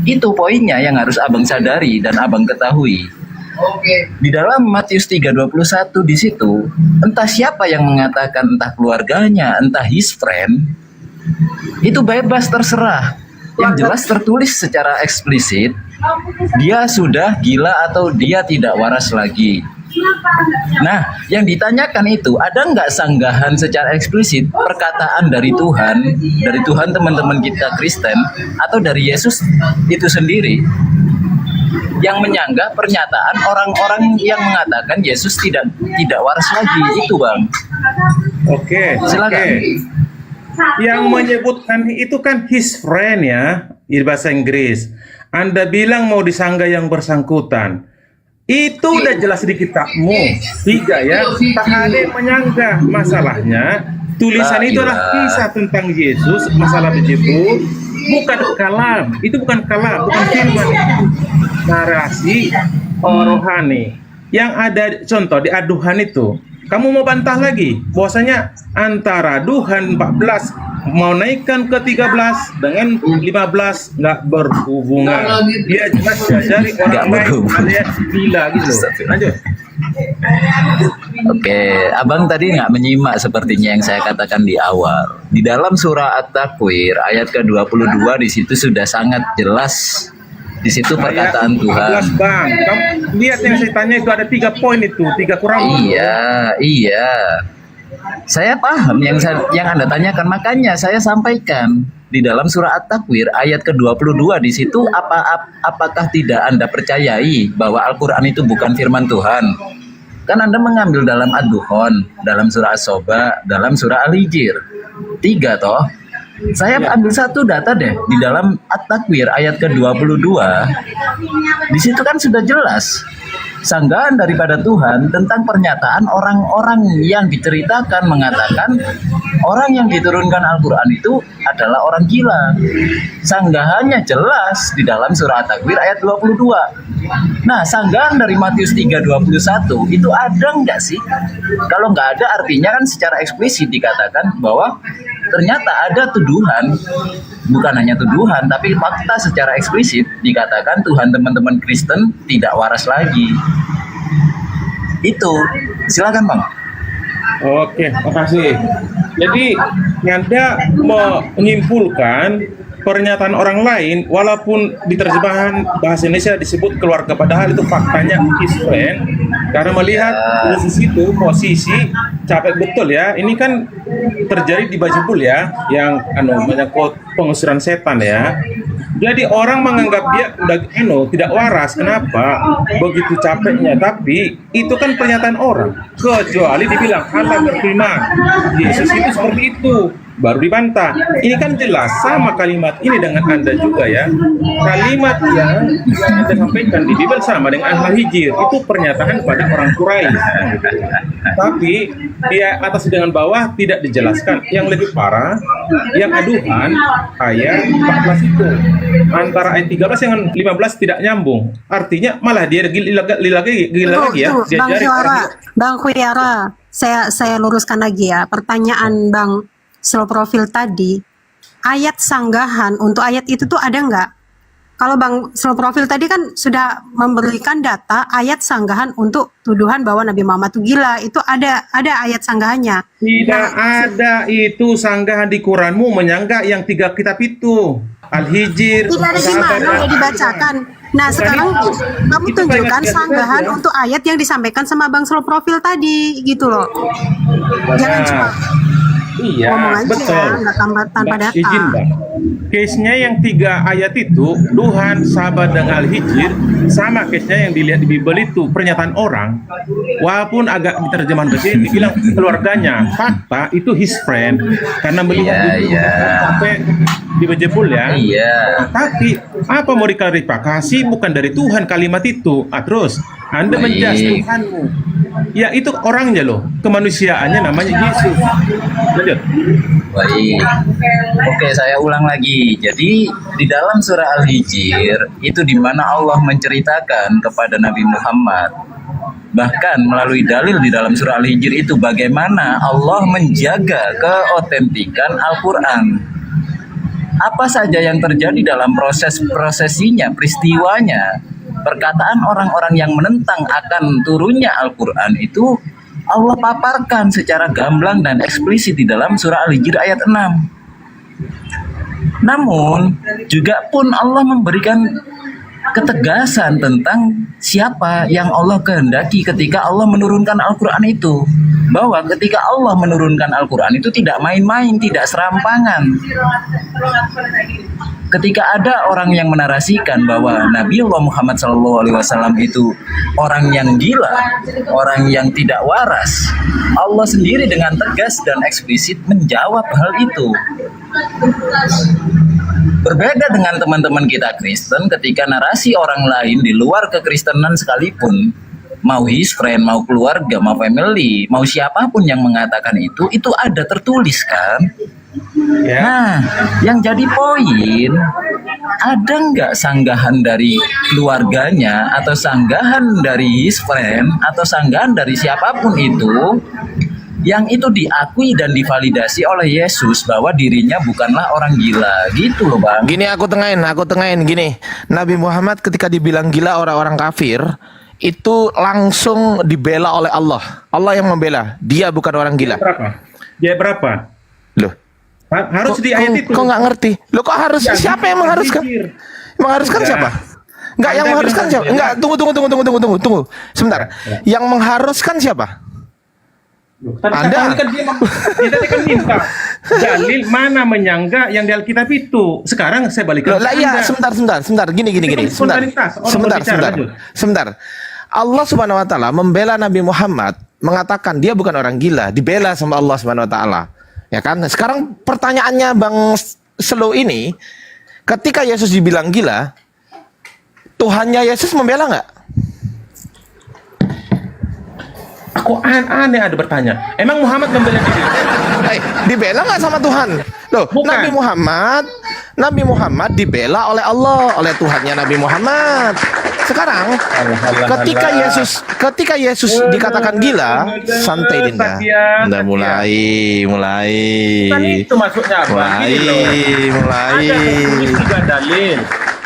Itu poinnya yang harus abang sadari dan abang ketahui. Di dalam Matius 3:21 di situ, entah siapa yang mengatakan, entah keluarganya, entah his friend, itu bebas terserah. Yang jelas tertulis secara eksplisit, dia sudah gila atau dia tidak waras lagi. Nah, yang ditanyakan itu ada nggak sanggahan secara eksplisit perkataan dari Tuhan teman-teman kita Kristen atau dari Yesus itu sendiri yang menyanggah pernyataan orang-orang yang mengatakan Yesus tidak waras lagi, itu Bang. Oke, silakan. Yang menyebutkan itu kan his friend ya, di bahasa Inggris. Anda bilang mau disanggah yang bersangkutan. Itu udah jelas di kitabmu. 3 ya, tak ada yang menyanggah. Masalahnya tulisan itu adalah kisah tentang Yesus, masalah tersebut bukan kalam. Itu bukan kalam, bukan firman. Narasi rohani. Yang ada contoh di Ad-Dukhan itu. Kamu mau bantah lagi bahwasanya antara Duhan 14 mau naikkan ke 13 dengan 15 nggak berhubungan. Dia jelas dari orang lain alias gila gitu. Lanjut. Oke, abang tadi nggak menyimak sepertinya yang saya katakan di awal. Di dalam surah At-Takwir ayat ke-22 di situ sudah sangat jelas. Di situ perkataan Tuhan. Bang, kamu lihat yang saya tanya itu ada 3 poin itu, 3 kurang. Iya. Saya paham yang Anda tanyakan, makanya saya sampaikan di dalam surah At-Takwir ayat ke-22 di situ apakah tidak Anda percayai bahwa Al-Qur'an itu bukan firman Tuhan? Kan Anda mengambil dalam Ad-Dukhan, dalam surah As-Saubah, dalam surah Al-Hijr. 3 toh. Saya ambil satu data deh di dalam At-Takwir ayat ke-22. Di situ kan sudah jelas sanggahan daripada Tuhan tentang pernyataan orang-orang yang diceritakan mengatakan orang yang diturunkan Al-Quran itu adalah orang gila. Sanggahannya jelas di dalam surah At-Takwir ayat 22. Nah, sanggahan dari Matius 3:21 itu ada nggak sih? Kalau nggak ada, artinya kan secara eksplisit dikatakan bahwa ternyata ada tuduhan bukan hanya tuduhan, tapi fakta secara eksplisit dikatakan Tuhan teman-teman Kristen tidak waras lagi. Itu, silakan Bang. Oke, makasih. Jadi Anda menyimpulkan pernyataan orang lain walaupun di terjemahan bahasa Indonesia disebut keluarga, padahal itu faktanya his friend, karena melihat posisi itu, posisi capek betul ya. Ini kan terjadi di Bajibul ya, yang menyangkut pengusiran setan ya. Jadi orang menganggap dia udah tidak waras. Kenapa? Begitu capeknya. Tapi itu kan pernyataan orang. Kecuali dibilang Allah berfirman, Yesus itu seperti itu, baru dibantah. Ini kan jelas sama kalimat ini dengan Anda juga ya. Kalimat yang Anda sampaikan di Bible sama dengan Al-Hijr. Itu pernyataan pada orang Quraisy. Tapi dia atas dengan bawah tidak dijelaskan. Yang lebih parah, yang aduhan ayat 14 itu. Antara ayat 13 dengan 15 tidak nyambung. Artinya malah dia gila lagi ya. Bang Kuyara, saya luruskan lagi ya. Pertanyaan Bang slow profil tadi, ayat sanggahan untuk ayat itu tuh ada nggak? Kalau Bang slow profil tadi kan sudah memberikan data ayat sanggahan untuk tuduhan bahwa Nabi Muhammad itu gila, itu ada ayat sanggahannya. Tidak ada itu sanggahan di Quranmu menyanggah yang 3 kitab itu. Al-Hijr. Tidak ada di mana ya dibacakan. Nah sekarang kamu tunjukkan sanggahan untuk ayat yang disampaikan sama Bang slow profil tadi gitu loh. Jangan cuma iya, ngomong aja betul. ya, nggak tanpa data. Izin, Bang. Case-nya yang 3 ayat itu, Tuhan, sahabat, dan Al-Hijr, sama case-nya yang dilihat di Bible itu, pernyataan orang, walaupun agak diterjemahan begini, dibilang keluarganya, fakta itu his friend, karena melihat itu sampai di Bajibul ya. Tapi, apa mau diklarifikasi, bukan dari Tuhan kalimat itu. Terus, Anda menjas Tuhanmu. Ya itu orangnya loh, kemanusiaannya namanya Yesus. Lanjut. Baik. Oke, saya ulang lagi. Jadi di dalam surah Al-Hijr itu di mana Allah menceritakan kepada Nabi Muhammad, bahkan melalui dalil di dalam surah Al-Hijr itu bagaimana Allah menjaga keotentikan Al-Quran. Apa saja yang terjadi dalam prosesinya, peristiwanya, perkataan orang-orang yang menentang akan turunnya Al-Quran itu Allah paparkan secara gamblang dan eksplisit di dalam surah Al-Hijr ayat 6. Namun juga pun Allah memberikan ketegasan tentang siapa yang Allah kehendaki ketika Allah menurunkan Al-Quran itu. Bahwa ketika Allah menurunkan Al-Quran itu tidak main-main, tidak serampangan. Ketika ada orang yang menarasikan bahwa Nabi Allah Muhammad SAW itu orang yang gila, orang yang tidak waras, Allah sendiri dengan tegas dan eksplisit menjawab hal itu. Berbeda dengan teman-teman kita Kristen, ketika narasi orang lain di luar kekristenan sekalipun, mau his friend, mau keluarga, mau family, mau siapapun yang mengatakan itu ada tertulis kan? Nah, yang jadi poin, ada nggak sanggahan dari keluarganya atau sanggahan dari his friend atau sanggahan dari siapapun itu yang itu diakui dan divalidasi oleh Yesus bahwa dirinya bukanlah orang gila, gitu loh Bang. Gini aku tengahin gini. Nabi Muhammad ketika dibilang gila orang-orang kafir itu langsung dibela oleh Allah. Allah yang membela. Dia bukan orang gila. Dia berapa? Loh. Harus di ayat itu. Kok nggak ngerti? Loh kok harus ya, siapa yang mengharuskan? Mengharuskan siapa? Enggak, yang mengharuskan siapa? Enggak, tunggu. Sebentar. Yang mengharuskan siapa? Anda kan dia kan minta dalil mana menyangga yang di Alkitab itu. Sekarang saya balikan. Lah iya, sebentar. Gini. Sebentar. Allah Subhanahu wa taala membela Nabi Muhammad, mengatakan dia bukan orang gila, dibela sama Allah Subhanahu wa taala. Ya kan? Sekarang pertanyaannya Bang Slow ini, ketika Yesus dibilang gila, Tuhannya Yesus membela nggak? Aku aneh ada bertanya. Emang Muhammad membela diri? Dibela nggak sama Tuhan? Loh, bukan. Nabi Muhammad dibela oleh Allah, oleh Tuhannya Nabi Muhammad. Sekarang ketika Yesus dikatakan gila, santai Dinda. Udah mulai. Kan itu maksudnya apa? Mulai. Ada tertulis 3 dalil.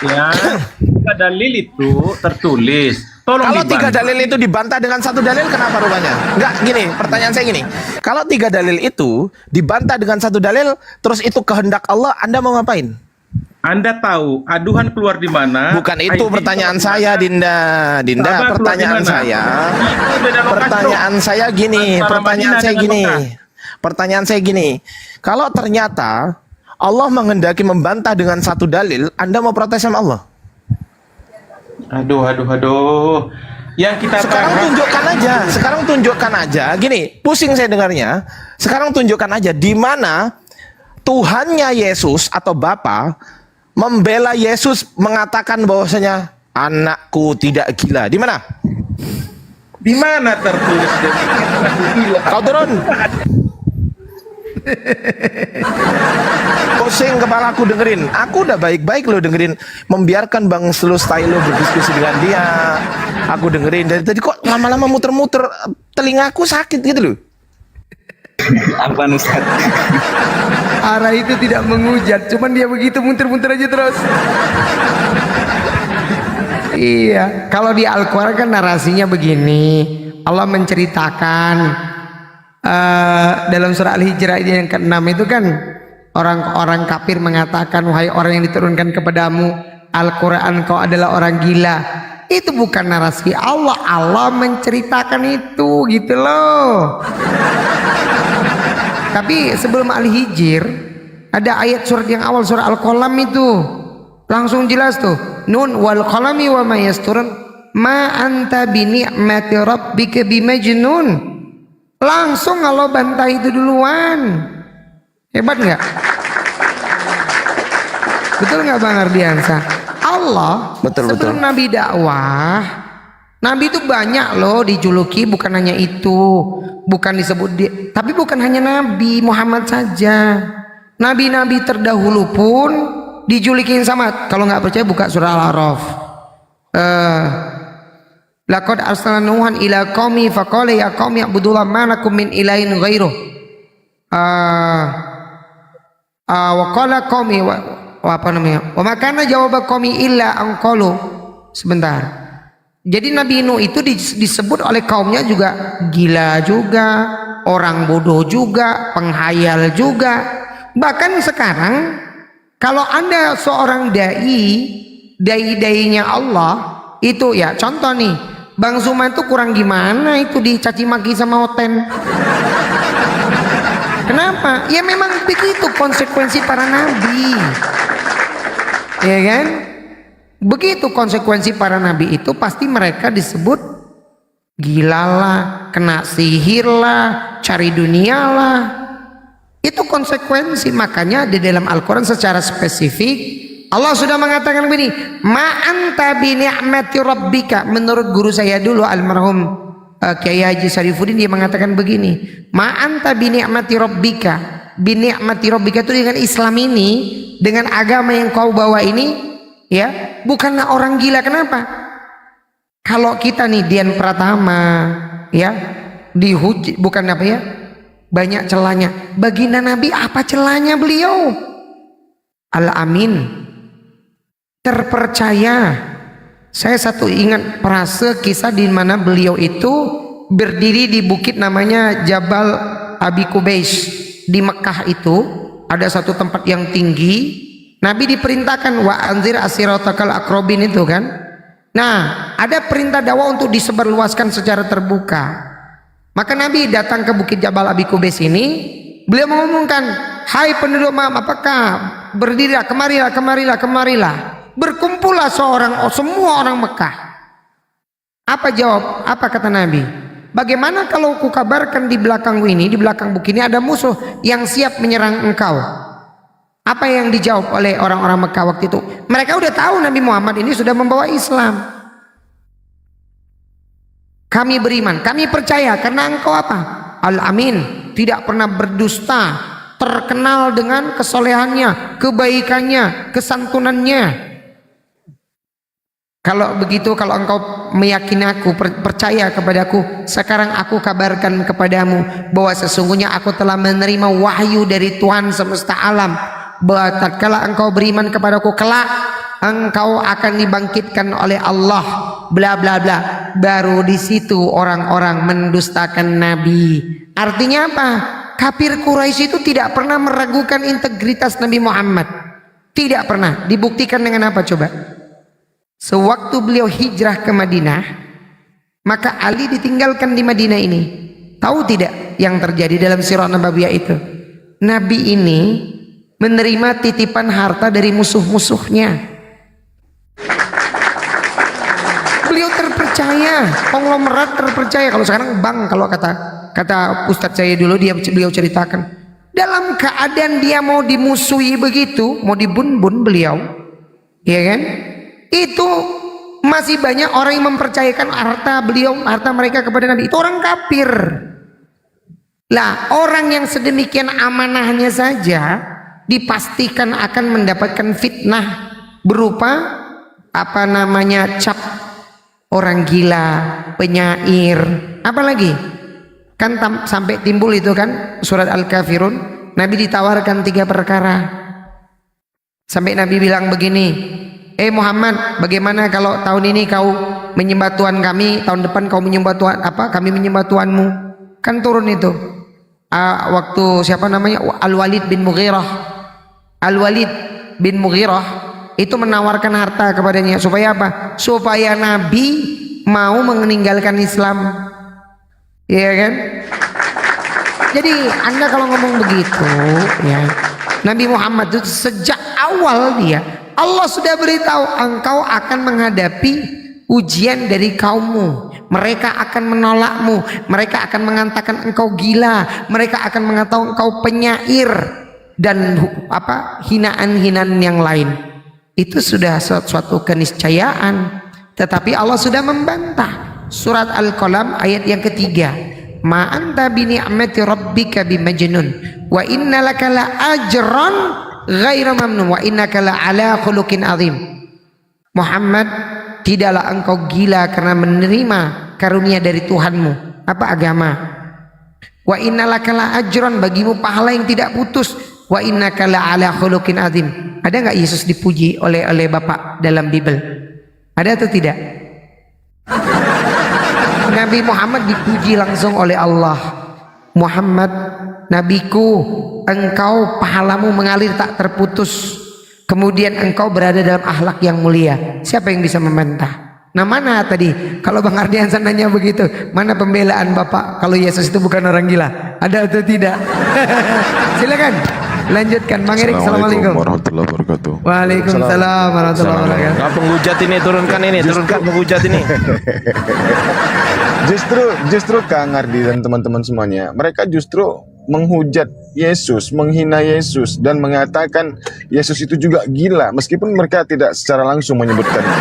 Ya. 3 dalil itu tertulis. Tolong Kalau 3 dibantah. dalil itu dibantah dengan 1 dalil, kenapa rupanya? Enggak, gini, pertanyaan saya gini. Kalau 3 dalil itu dibantah dengan 1 dalil, terus itu kehendak Allah, Anda mau ngapain? Anda tahu aduhan keluar di mana? Bukan itu Ayat pertanyaan keluar di saya, mana? Dinda. Dinda, Sabar, pertanyaan keluar di mana? saya. Itu beda lokasi. Pertanyaan saya gini, Antara pertanyaan Madinah saya dengan gini. Mekah. Pertanyaan saya gini. Kalau ternyata Allah menghendaki membantah dengan 1 dalil, Anda mau protes sama Allah? Aduh. Yang kita Sekarang bahas- tunjukkan aja. Gini, pusing saya dengarnya. Sekarang tunjukkan aja di mana Tuhannya Yesus atau Bapa membela Yesus, mengatakan bahwasanya anakku tidak gila. Di mana? Di mana tertulis demikian? Gila. Kau turun. Pusing kepalaku dengerin. Aku udah baik-baik lo dengerin, membiarkan Bang Selestai lo berdiskusi dengan dia. Aku dengerin dari tadi, kok lama-lama muter-muter, telingaku sakit gitu loh. Apa Ustaz? Arah itu tidak menghujat, cuman dia begitu muter-muter aja terus. Iya, kalau di Al-Quran kan narasinya begini. Allah menceritakan dalam surah Al-Hijr ayat yang ke-6 itu kan orang-orang kafir mengatakan, wahai orang yang diturunkan kepadamu Al-Quran, kau adalah orang gila. Itu bukan narasi Allah. Allah menceritakan itu gitu loh. Tapi sebelum Al-Hijr ada ayat surat yang awal, surah Al-Qalam itu langsung jelas tuh, nun wal qalami wa ma yasturun ma anta bi ni'mati rabbika bimajnun. Langsung Allah bantah itu duluan. Hebat nggak? Betul nggak Bang Ardiansa? Allah sebelum Nabi dakwah, Nabi itu banyak loh dijuluki, bukan hanya itu, bukan disebut tapi bukan hanya Nabi Muhammad saja. Nabi-nabi terdahulu pun dijulikin sama. Kalau nggak percaya buka surah Al-A'raf. Laqad arsalna Nuhan ila qaumi faqala ya qaumi ibudullaha ma lakum min ilahin ghairuh. Wa qala qaumi wa apa namanya? Wa makana jawab qaumi illa an qalu. Sebentar. Jadi Nabi Nuh itu disebut oleh kaumnya juga gila juga, orang bodoh juga, penghayal juga. Bahkan sekarang kalau Anda seorang dai-dainya Allah itu ya, contoh nih, Bang Zuma itu kurang gimana itu dicaci maki sama Oten. Kenapa? Ya memang begitu konsekuensi para nabi. Ya kan? Begitu konsekuensi para nabi itu, pasti mereka disebut gila lah, kena sihir lah, cari dunia lah. Itu konsekuensi. Makanya di dalam Al-Quran secara spesifik Allah sudah mengatakan begini, ma anta bi ni'mati rabbika. Menurut guru saya dulu almarhum Kiai Haji Sarifuddin, dia mengatakan begini, ma anta bi ni'mati rabbika. Bi ni'mati rabbika itu dengan Islam ini, dengan agama yang kau bawa ini, ya, bukanlah orang gila. Kenapa? Kalau kita nih Dian Pratama, ya, dihuji bukan apa ya, banyak celahnya. Baginda Nabi apa celahnya beliau? Al-Amin, terpercaya. Saya satu ingat frase kisah di mana beliau itu berdiri di bukit namanya Jabal Abi Kubais di Mekah. Itu ada satu tempat yang tinggi. Nabi diperintahkan wa anzir asiratakal akrobin itu kan. Nah, ada perintah dakwah untuk disebarluaskan secara terbuka. Maka Nabi datang ke bukit Jabal Abi Kubais ini. Beliau mengumumkan, hai penduduk Mekah, apakah berdirilah, kemarilah. Berkumpullah semua orang Mekah. Apa jawab? Apa kata Nabi? Bagaimana kalau kukabarkan di belakangku ini, di belakang bukit ini ada musuh yang siap menyerang engkau? Apa yang dijawab oleh orang-orang Mekah waktu itu? Mereka udah tahu Nabi Muhammad ini sudah membawa Islam. Kami beriman, kami percaya karena engkau apa? Al-Amin, tidak pernah berdusta, terkenal dengan kesolehannya, kebaikannya, kesantunannya. Kalau begitu, kalau engkau meyakini aku, percaya kepadaku, sekarang aku kabarkan kepadamu bahwa sesungguhnya aku telah menerima wahyu dari Tuhan semesta alam, bahwa tatkala engkau beriman kepadaku kelak engkau akan dibangkitkan oleh Allah, bla bla bla. Baru di situ orang-orang mendustakan Nabi. Artinya apa? Kafir Quraisy itu tidak pernah meragukan integritas Nabi Muhammad. Tidak pernah. Dibuktikan dengan apa coba? Sewaktu beliau hijrah ke Madinah, maka Ali ditinggalkan di Madinah ini. Tahu tidak yang terjadi dalam sirah Nabawiyah itu? Nabi ini menerima titipan harta dari musuh-musuhnya. Beliau terpercaya, konglomerat terpercaya. Kalau sekarang bank, kalau kata Ustadz saya dulu, beliau ceritakan, dalam keadaan dia mau dimusuhi begitu, mau dibun-bun beliau, ya kan? Itu masih banyak orang yang mempercayakan harta mereka kepada Nabi. Itu orang kafir. Lah, orang yang sedemikian amanahnya saja dipastikan akan mendapatkan fitnah berupa cap orang gila, penyair, apalagi kan sampai timbul itu kan surat Al-Kafirun. Nabi ditawarkan 3 perkara sampai Nabi bilang begini, Muhammad, bagaimana kalau tahun ini kau menyembah Tuhan kami, tahun depan kau menyembah Tuhan kami menyembah Tuhanmu. Kan turun itu waktu siapa namanya, Al-Walid bin Mughirah itu menawarkan harta kepadanya supaya apa? Supaya Nabi mau meninggalkan Islam, ya kan? Jadi Anda kalau ngomong begitu, ya, Nabi Muhammad itu sejak awal Allah sudah beritahu engkau akan menghadapi ujian dari kaummu. Mereka akan menolakmu, mereka akan mengatakan engkau gila, mereka akan mengatakan engkau penyair dan hinaan-hinaan yang lain. Itu sudah suatu keniscayaan. Tetapi Allah sudah membantah. Surat Al-Qalam ayat yang ketiga, ma anta bi ni'mati rabbika bimajnun wa innalaka la ajran ghairu mamnun wa innaka la ala khuluqin azim. Muhammad, tidaklah engkau gila karena menerima karunia dari Tuhanmu. Apa agama? Wa innalaka la ajran, bagimu pahala yang tidak putus. Wa innaka la ala khuluqin azim. Ada enggak Yesus dipuji oleh Bapak dalam Bible? Ada atau tidak? Nabi Muhammad dipuji langsung oleh Allah. Muhammad, nabiku, engkau pahalamu mengalir tak terputus, kemudian engkau berada dalam akhlak yang mulia. Siapa yang bisa membantah? Nah, mana tadi kalau Bang Ardiansa nanya begitu, mana pembelaan Bapak kalau Yesus itu bukan orang gila? Ada atau tidak? Silakan lanjutkan Bang Erik. Assalamualaikum warahmatullahi wabarakatuh. Waalaikumsalam warahmatullahi wabarakatuh. Nah, penghujat ini turunkan penghujat ini. Justru Kang Ardi dan teman-teman semuanya, mereka justru menghujat Yesus, menghina Yesus, dan mengatakan Yesus itu juga gila, meskipun mereka tidak secara langsung menyebutkannya.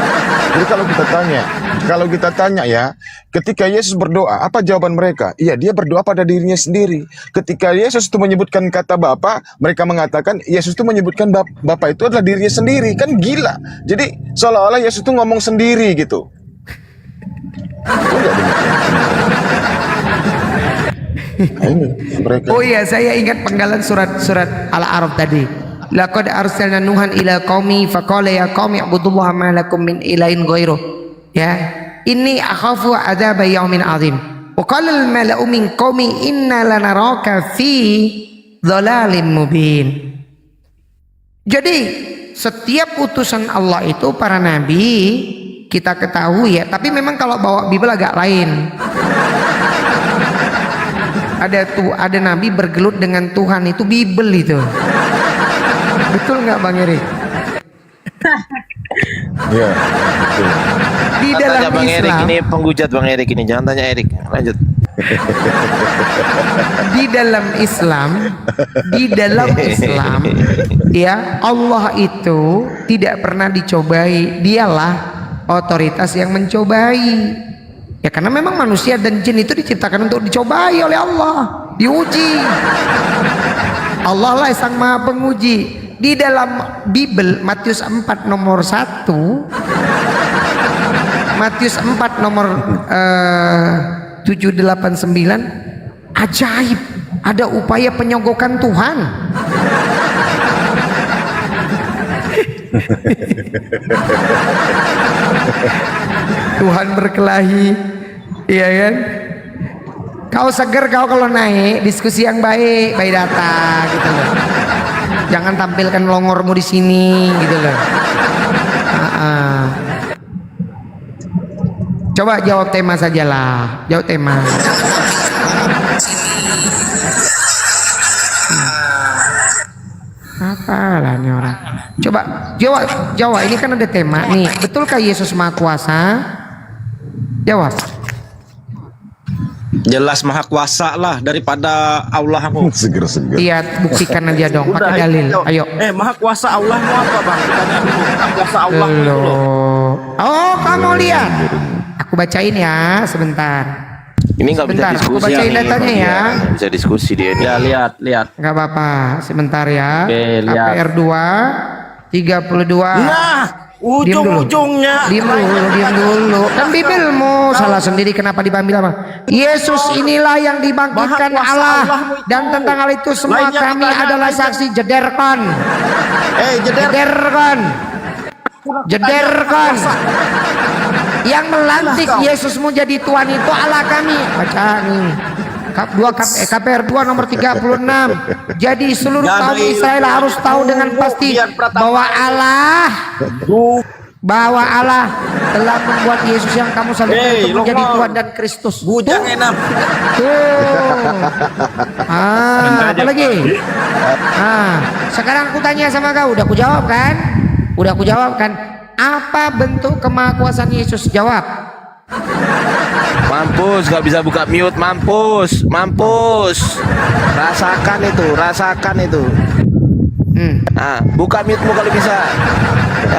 Jadi kalau kita tanya ya, ketika Yesus berdoa, apa jawaban mereka? Iya, dia berdoa pada dirinya sendiri. Ketika Yesus itu menyebutkan kata Bapa, mereka mengatakan Yesus itu menyebutkan Bapa itu adalah dirinya sendiri. Kan gila. Jadi seolah-olah Yesus itu ngomong sendiri gitu. Oh iya, saya ingat penggalan surat Al-A'raf tadi. Laqad arsalna Nuhan ila qaumi faqala ya qaumi ibudullaha ma lakum min ilahin ghairuh. Ya, inni akhafu adzab yaumin azim. Wa qala al-mala'u min qaumi inna lanaraka fi dhalalin mubin. Jadi setiap utusan Allah itu para nabi kita ketahui ya, tapi memang kalau bawa Bible agak lain. Ada nabi bergelut dengan Tuhan, itu Bible itu. Betul nggak Bang Erik? Iya. Di dalam tanya Bang Erik, Islam, ini penghujat Bang Erik ini, jangan tanya Erik. Lanjut. Di dalam Islam, ya, Allah itu tidak pernah dicobai. Dialah otoritas yang mencobai. Ya karena memang manusia dan jin itu diciptakan untuk dicobai oleh Allah, diuji. Allah lah sang maha penguji. Di dalam Bible Matius 4 nomor 1, Matius 4 nomor 789, ajaib, ada upaya penyogokan Tuhan. Tuhan berkelahi, iya kan? Kau seger kau kalau naik, diskusi yang baik, baik data gitu loh. Jangan tampilkan longormu di sini gitu loh. Coba jawab tema sajalah, jawab tema. Apalah nih orang. Coba jawab. Ini kan ada tema nih. Betulkah Yesus Maha Kuasa? Jawab. Jelas maha kuasa lah daripada Allah aku. Seger-seger. Lihat, buktikan aja dong pakai dalil. Ayo. Maha kuasa Allah mau apa bang? Ditanya dulu. Maha kuasa Allah itu loh. Oh, kamu lihat. Aku bacain ya sebentar. Ini nggak bisa Sebentar, diskusi. aku bacain datanya ya. Nggak bisa diskusi dia ini. Ya, lihat. Nggak apa-apa, sebentar ya. Oke, lihat. KPR 2 32. Nah, ujung-ujungnya. Diam dulu. Kan Bibelmu salah sendiri, kenapa diambil apa? Yesus inilah yang dibangkitkan Allah, dan tentang hal itu semua kami adalah saksi. Jederkan. Jederkan. Yang melantik Yesusmu jadi Tuhan itu Allah kami. Baca nih. KPR 2 nomor 36. Jadi seluruh kaum Israel harus tahu dengan pasti bahwa Allah telah membuat Yesus yang kamu salibkan itu menjadi Tuhan dan Kristus. Bujang enak. Apa lagi? Sekarang aku tanya sama kau, udah aku jawab kan? Apa bentuk kemahakuasaan Yesus? Jawab. Mampus, gak bisa buka mute, mampus. Rasakan itu. Buka mute-mu kalau bisa.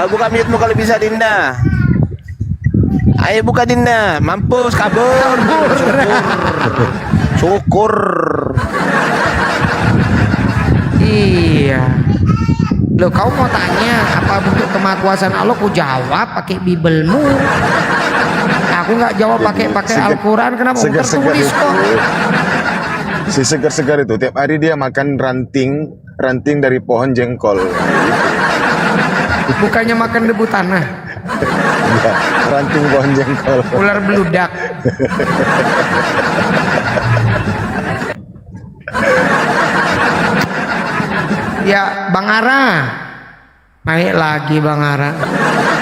Buka mute-mu kalau bisa, Dinda. Ayo buka, Dinda. Mampus, kabur. Syukur. Iya. Loh, kau mau tanya apa bentuk kemahakuasaan Allah? Ku jawab pakai Bibelmu. Aku nggak jawab pakai Al-Quran. Kenapa? Tertulis kok. Si segar-segar itu tiap hari dia makan ranting dari pohon jengkol. Bukannya makan debu tanah. Ya, ranting pohon jengkol. Ular beludak. Ya, Bang Ara. Naik lagi Bang Ara.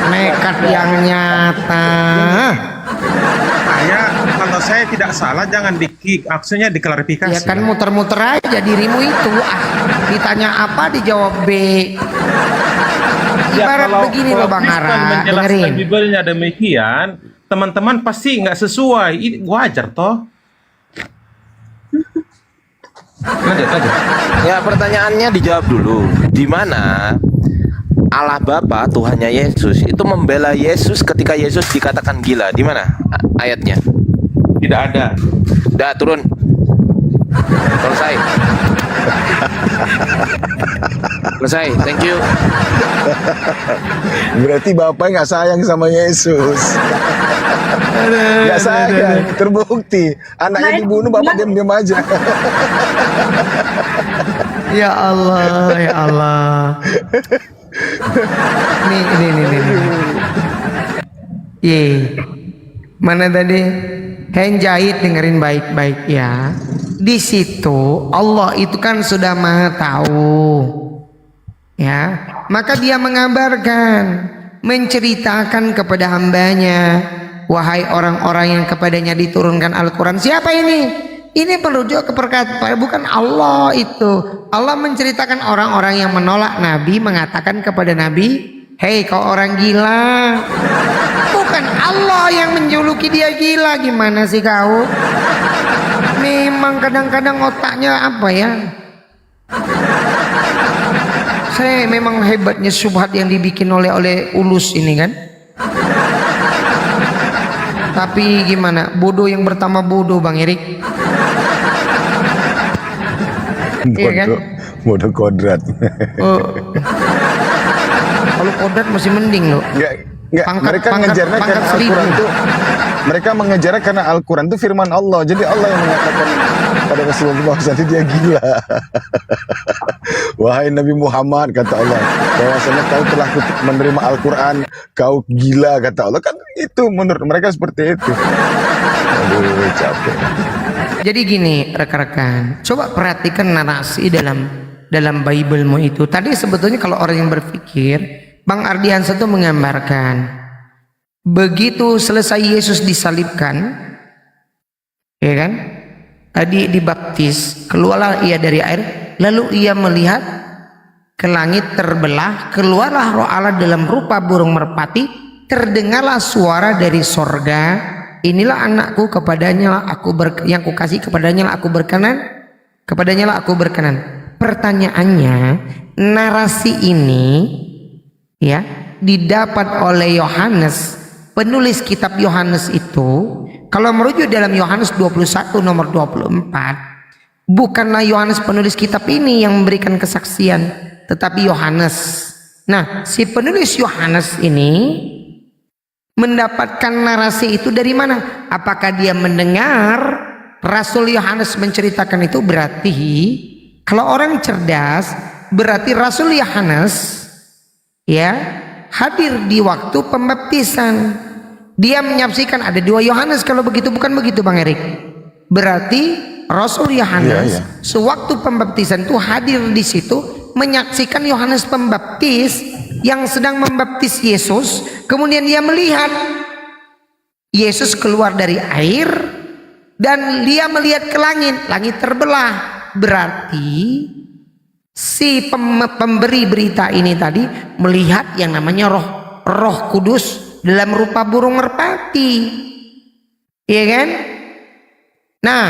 Nekat yang nyata. Kalau saya tidak salah jangan di-kick, maksudnya diklarifikasi. Ya kan muter-muter aja dirimu itu. Ditanya apa dijawab B. Ibarat begini loh Bang Ara. Menjelaskan Bibelnya demikian, teman-teman pasti nggak sesuai. Ini wajar toh. Lanjut. Ya, pertanyaannya dijawab dulu. Di mana Allah Bapa, Tuhannya Yesus, itu membela Yesus ketika Yesus dikatakan gila? Di mana ayatnya? Tidak ada. Udah, turun. Selesai. Thank you. Berarti bapak nggak sayang sama Yesus. Nggak sayang, terbukti. Anaknya dibunuh, bapak diam-diam aja. Ya Allah. Nih. Mana tadi? Henjahit, dengerin baik-baik ya. Di situ Allah itu kan sudah maha tahu. Ya, maka dia mengabarkan, menceritakan kepada hambanya, wahai orang-orang yang kepadanya diturunkan Al-Quran. Siapa ini? Ini merujuk ke perkataan, bukan Allah itu. Allah menceritakan orang-orang yang menolak Nabi, mengatakan kepada Nabi, hei kau orang gila. Bukan Allah yang menjuluki dia gila. Gimana sih kau? Memang kadang-kadang otaknya apa ya? Saya memang hebatnya syubhat yang dibikin oleh Ulus ini kan. Tapi gimana? Bodoh yang bertambah bodoh Bang Erik. Iya kan? bodoh kodrat. Kalau kodrat masih mending loh. Enggak, mereka mengejarnya karena Al-Quran itu, mereka mengejarnya karena Al-Quran itu firman Allah. Jadi Allah yang mengatakan pada Rasulullah bahwasanya dia gila. Wahai Nabi Muhammad, kata Allah, bahwasanya kau telah menerima Al-Quran, kau gila, kata Allah. Kan itu menurut mereka seperti itu. Aduh, capek. Jadi gini rekan-rekan, coba perhatikan narasi dalam Bible-mu itu. Tadi sebetulnya kalau orang yang berpikir, Bang Ardiansa itu menggambarkan begitu selesai Yesus disalibkan, ya kan, dibaptis, keluarlah ia dari air, lalu ia melihat ke langit terbelah, keluarlah Roh Allah dalam rupa burung merpati, terdengarlah suara dari sorga, inilah anakku, kepadanya lah yang kukasih, kepadanya lah aku berkenan. Pertanyaannya, narasi ini ya didapat oleh Yohanes, penulis kitab Yohanes itu. Kalau merujuk dalam Yohanes 21 nomor 24, bukanlah Yohanes penulis kitab ini yang memberikan kesaksian, tetapi Yohanes. Nah, si penulis Yohanes ini mendapatkan narasi itu dari mana? Apakah dia mendengar Rasul Yohanes menceritakan itu? Berarti kalau orang cerdas, berarti Rasul Yohanes ya hadir di waktu pembaptisan. Dia menyaksikan ada 2 Yohanes. Kalau begitu, bukan begitu Bang Erik? Berarti Rasul Yohanes sewaktu pembaptisan itu hadir di situ, menyaksikan Yohanes Pembaptis yang sedang membaptis Yesus. Kemudian dia melihat Yesus keluar dari air dan dia melihat ke langit, langit terbelah. Berarti si pemberi berita ini tadi melihat yang namanya Roh Kudus dalam rupa burung merpati, iya kan? Nah,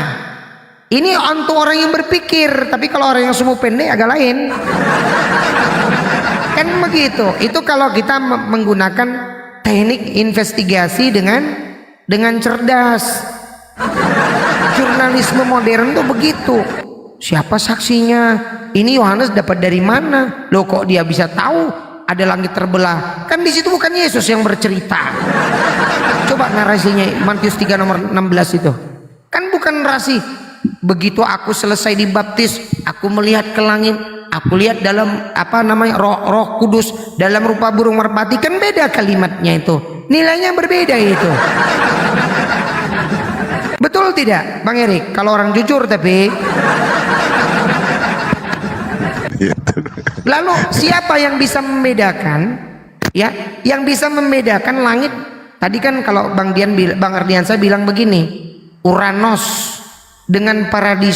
ini untuk orang yang berpikir, tapi kalau orang yang sumbu pendek agak lain. Kan begitu. Itu kalau kita menggunakan teknik investigasi dengan cerdas. Jurnalisme modern tuh begitu. Siapa saksinya? Ini Yohanes dapat dari mana? Loh, kok dia bisa tahu ada langit terbelah? Kan di situ bukan Yesus yang bercerita. Coba narasinya Matius 3 nomor 16 itu. Kan bukan narasi. Begitu aku selesai dibaptis, aku melihat ke langit, aku lihat dalam Roh Kudus dalam rupa burung merpati. Kan beda kalimatnya itu. Nilainya berbeda itu. Betul tidak Bang Erik? Kalau orang jujur tapi. Lalu siapa yang bisa membedakan? Ya, yang bisa membedakan langit. Tadi kan kalau Bang Ardiansa bilang begini, Uranus dengan Paradiso